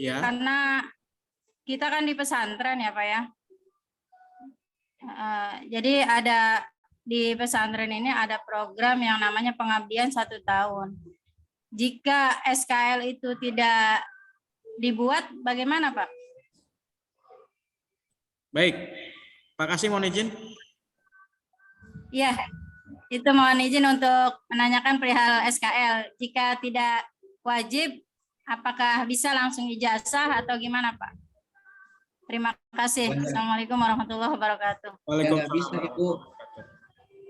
Ya.
Karena kita kan di pesantren ya Pak ya. Jadi ada di pesantren ini ada program yang namanya pengabdian 1 tahun. Jika SKL itu tidak dibuat, bagaimana Pak?
Baik, Pak Kasim mohon izin.
Iya, itu mohon izin untuk menanyakan perihal SKL. Jika tidak wajib, apakah bisa langsung ijazah atau gimana Pak? Terima kasih. Assalamualaikum warahmatullahi wabarakatuh.
Nggak bisa Ibu.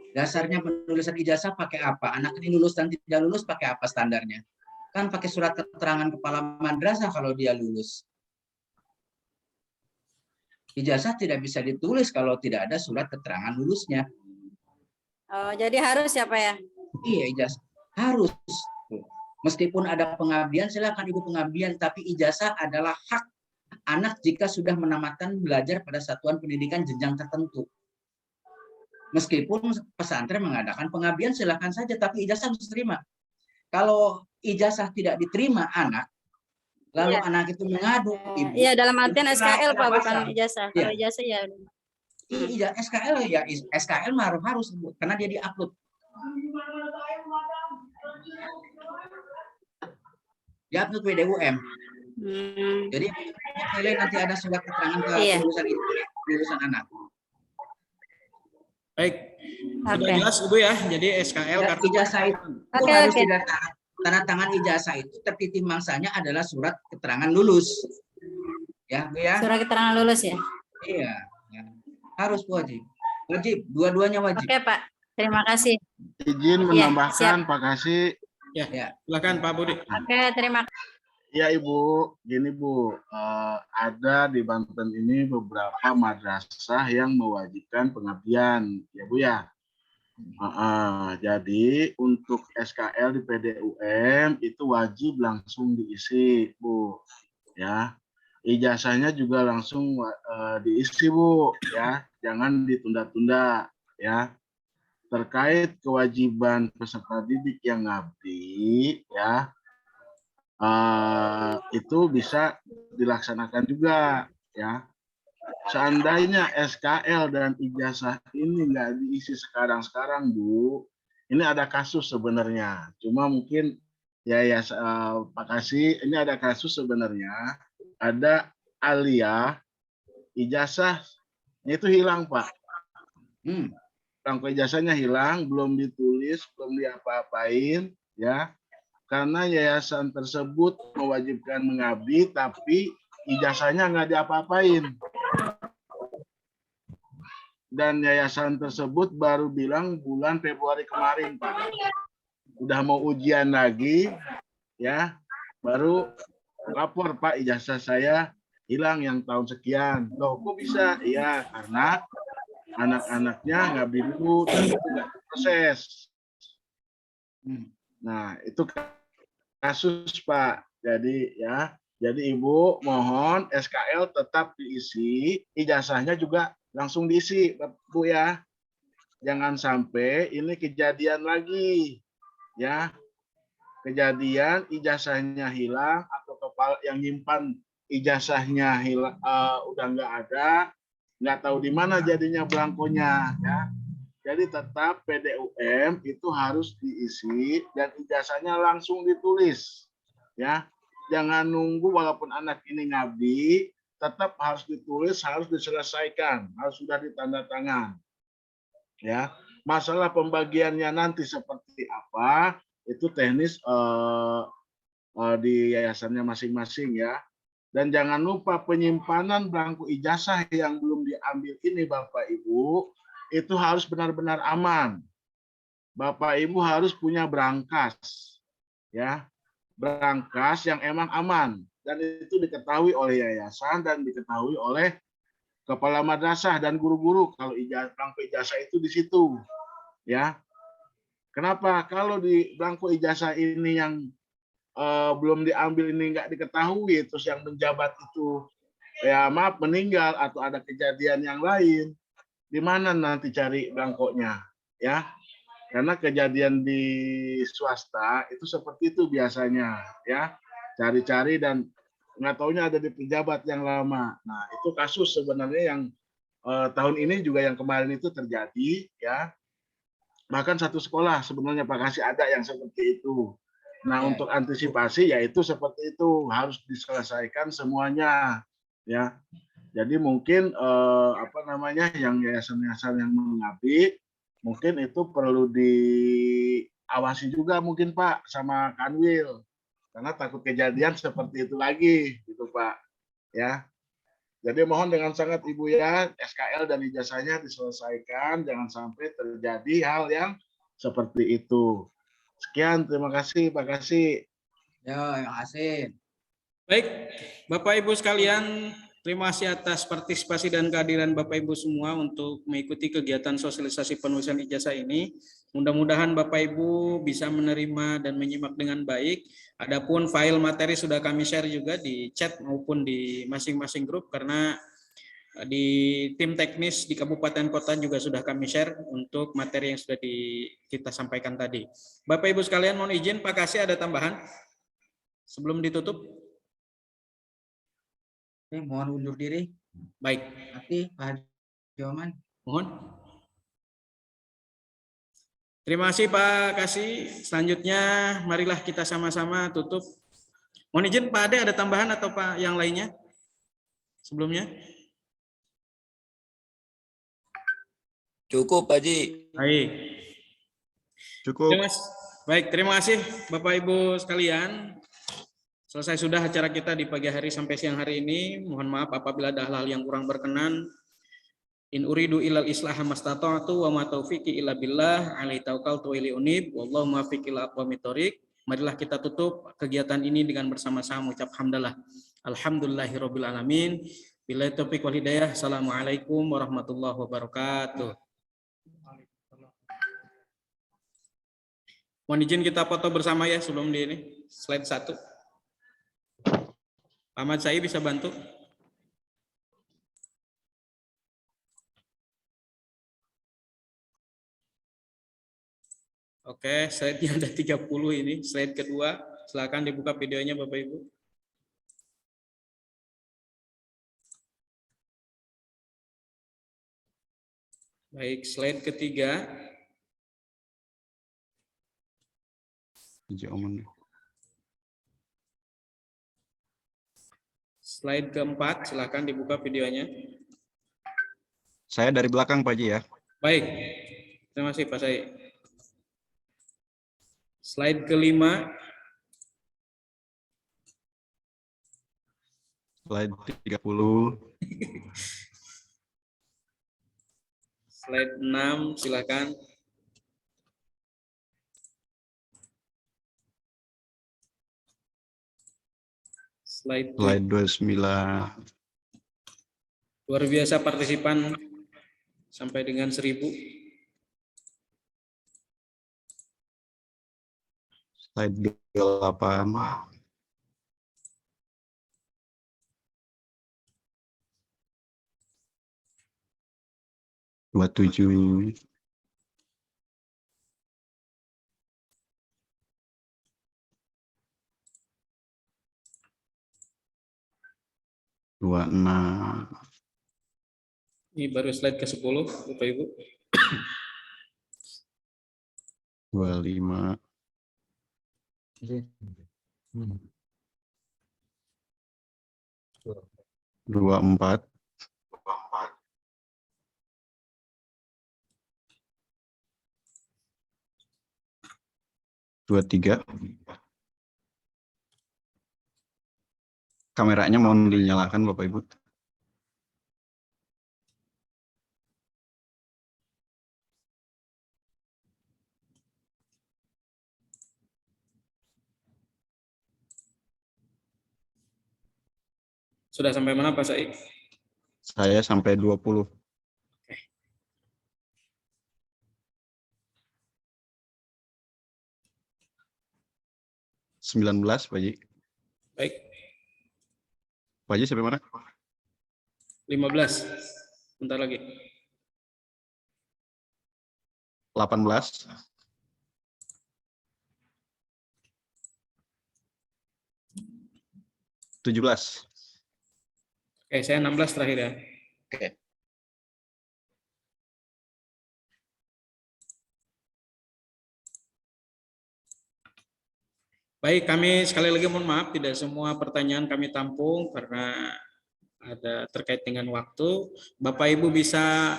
Dasarnya penulisan ijazah pakai apa? Anak ini lulus dan tidak lulus pakai apa standarnya? Kan pakai surat keterangan kepala madrasah kalau dia lulus. Ijazah tidak bisa ditulis kalau tidak ada surat keterangan lulusnya.
Oh, jadi harus ya Pak ya?
Iya, ijazah harus. Meskipun ada pengabdian, silakan Ibu pengabdian, tapi ijazah adalah hak anak jika sudah menamatkan belajar pada satuan pendidikan jenjang tertentu. Meskipun pesantren mengadakan pengabdian, silakan saja, tapi ijazah harus diterima. Kalau ijazah tidak diterima anak, lalu anak itu mengadu, Ibu.
Iya, dalam artian SKL Pak, bukan ijazah. Kalau ijazah ya.
Iya, SKL harus Ibu, karena dia diupload. Diupload PDUM. Jadi nilai nanti ada surat keterangan kelulusan anak.
Baik, sudah jelas Ibu ya. Jadi SKL
kartu ijazah itu harus tidak tanda tangan ijazah itu tertitip mangsanya adalah surat keterangan lulus. Ya, Bu ya.
Surat keterangan lulus ya.
Iya, ya. Harus wajib. Wajib, dua-duanya wajib.
Oke, Pak. Terima kasih.
Izin menambahkan Pak Kasih.
Ya, silakan Pak Budi.
Oke, terima kasih.
Ya Ibu, gini Bu, ada di Banten ini beberapa madrasah yang mewajibkan pengabdian, ya Bu ya. Jadi untuk SKL di PDUM itu wajib langsung diisi Bu, ya. Ijazahnya juga langsung diisi Bu, ya. jangan ditunda-tunda ya. Terkait kewajiban peserta didik yang ngabdi ya, itu bisa dilaksanakan juga ya. Seandainya SKL dan ijazah ini nggak diisi sekarang-sekarang, Bu, ini ada kasus sebenarnya. Cuma mungkin Pak Kasih, ini ada kasus sebenarnya. Ada aliyah ijazah itu hilang, Pak. Rangkaian ijazahnya hilang, belum ditulis, belum diapa-apain, ya. Karena yayasan tersebut mewajibkan mengabdi, tapi ijazahnya nggak diapa-apain. Dan yayasan tersebut baru bilang bulan Februari kemarin, Pak. Udah mau ujian lagi, ya, baru lapor, Pak, ijazah saya hilang yang tahun sekian. Loh, kok bisa? Iya, karena anak-anaknya ngabdi dulu dan itu nggak proses. Nah, itu kasus, Pak. Jadi ya, jadi Ibu mohon SKL tetap diisi, ijazahnya juga langsung diisi, Bu ya. Jangan sampai ini kejadian lagi, ya. Kejadian ijazahnya hilang atau kepala yang nyimpan ijazahnya hilang, udah nggak ada, nggak tahu di mana jadinya belangkonya, ya. Jadi tetap PDUM itu harus diisi dan ijazahnya langsung ditulis, ya. Jangan nunggu walaupun anak ini ngabdi, tetap harus ditulis, harus diselesaikan, harus sudah ditanda tangan, ya. Masalah pembagiannya nanti seperti apa itu teknis di yayasannya masing-masing, ya. Dan jangan lupa penyimpanan belangko ijazah yang belum diambil ini, Bapak Ibu, itu harus benar-benar aman. Bapak Ibu harus punya berangkas, ya, berangkas yang emang aman dan itu diketahui oleh yayasan dan diketahui oleh kepala madrasah dan guru-guru kalau belangko ijazah itu di situ, ya. Kenapa? Kalau di belangko ijazah ini yang belum diambil ini nggak diketahui, terus yang menjabat itu ya maaf meninggal atau ada kejadian yang lain, di mana nanti cari belangkonya, ya? Karena kejadian di swasta itu seperti itu biasanya, ya. Cari-cari dan nggak taunya ada di pejabat yang lama. Nah, itu kasus sebenarnya yang tahun ini juga yang kemarin itu terjadi, ya. Bahkan satu sekolah sebenarnya Pak Kasih ada yang seperti itu. Nah, untuk antisipasi yaitu seperti itu harus diselesaikan semuanya, ya. Jadi mungkin yang yayasan-yayasan yang mengabdi mungkin itu perlu diawasi juga mungkin Pak sama Kanwil karena takut kejadian seperti itu lagi gitu Pak, ya. Jadi mohon dengan sangat Ibu ya SKL dan ijazahnya diselesaikan, jangan sampai terjadi hal yang seperti itu. Sekian, terima kasih Pak Kasih.
Ya, terima kasih.
Baik, Bapak Ibu sekalian, terima kasih atas partisipasi dan kehadiran Bapak Ibu semua untuk mengikuti kegiatan sosialisasi penulisan ijazah ini. Mudah-mudahan Bapak Ibu bisa menerima dan menyimak dengan baik. Adapun file materi sudah kami share juga di chat maupun di masing-masing grup karena di tim teknis di kabupaten kota juga sudah kami share untuk materi yang sudah kita sampaikan tadi. Bapak Ibu sekalian mohon izin Pak Kasih ada tambahan sebelum ditutup?
Oke, mohon undur diri.
Baik.
Nanti Pak Joman.
Mohon. Terima kasih Pak Kasih. Selanjutnya marilah kita sama-sama tutup. Mohon izin Pak Ade ada tambahan atau Pak yang lainnya sebelumnya?
Cukup Pak Haji.
Baik.
Cukup.
Baik, terima kasih Bapak Ibu sekalian. Selesai sudah acara kita di pagi hari sampai siang hari ini. Mohon maaf apabila ada hal-hal yang kurang berkenan. In uridu ilal islaha mastata'tu wa ma taufiqi illa billah alaihi tawakkaltu wa ilaihi unib wallahu muwaffiq ila aqwamit thoriq. Marilah kita tutup kegiatan ini dengan bersama-sama mengucap hamdalah. Alhamdulillahirabbil alamin. Billahi taufiq wal hidayah. Assalamualaikum warahmatullahi wabarakatuh. Mohon izin kita foto bersama ya sebelum di ini slide 1. Ahmad Syai bisa bantu? Oke, slide-nya ada 30 ini. Slide kedua, silakan dibuka videonya Bapak Ibu. Baik, slide ketiga. Slide keempat, silakan dibuka videonya.
Saya dari belakang Pak Haji ya.
Baik, terima kasih Pak Said. Slide kelima.
Slide 30.
Slide 6, silakan. Slide
29.
Luar biasa partisipan sampai dengan 1000.
Slide 28. Dua 27. Dua 26.
Ini baru slide ke-10, Bapak Ibu.
25. 24. 23. Kameranya mohon dinyalakan Bapak Ibu.
Sudah sampai mana Pak Said?
Saya sampai 20. Sembilan 19 Pak Haji.
Baik.
Pak Haji sampai mana?
15. Bentar lagi.
18. 17.
Oke, saya 16 terakhir ya.
Oke.
Baik, kami sekali lagi mohon maaf tidak semua pertanyaan kami tampung karena ada terkait dengan waktu. Bapak Ibu bisa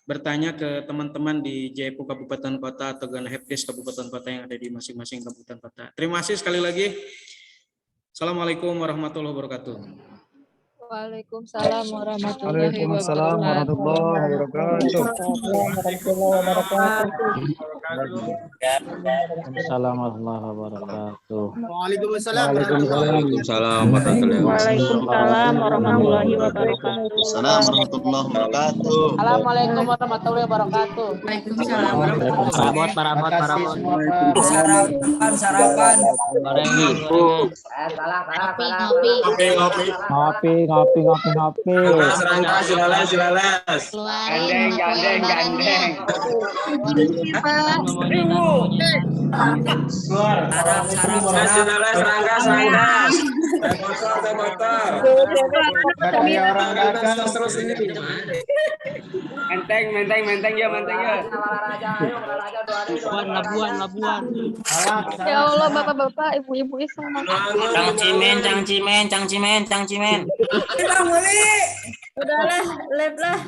bertanya ke teman-teman di JPU Kabupaten Kota atau dengan Helpdesk Kabupaten Kota yang ada di masing-masing kabupaten kota. Terima kasih sekali lagi. Assalamualaikum warahmatullahi wabarakatuh.
Waalaikumsalam warahmatullahi wabarakatuh.
Waalaikumsalam warahmatullahi wabarakatuh.
Waalaikumsalam
warahmatullahi wabarakatuh.
warahmatullahi wabarakatuh.
Assalamualaikum warahmatullahi wabarakatuh.
Waalaikumsalam
Parabot.
Sarapan.
Ngopi.
Silalas. Gandeng. Silalas. Menteng ya.
Labuan.
Ya Allah, bapak-bapak, ibu-ibu semua.
Cang cimen.
Udahlah, lab lah.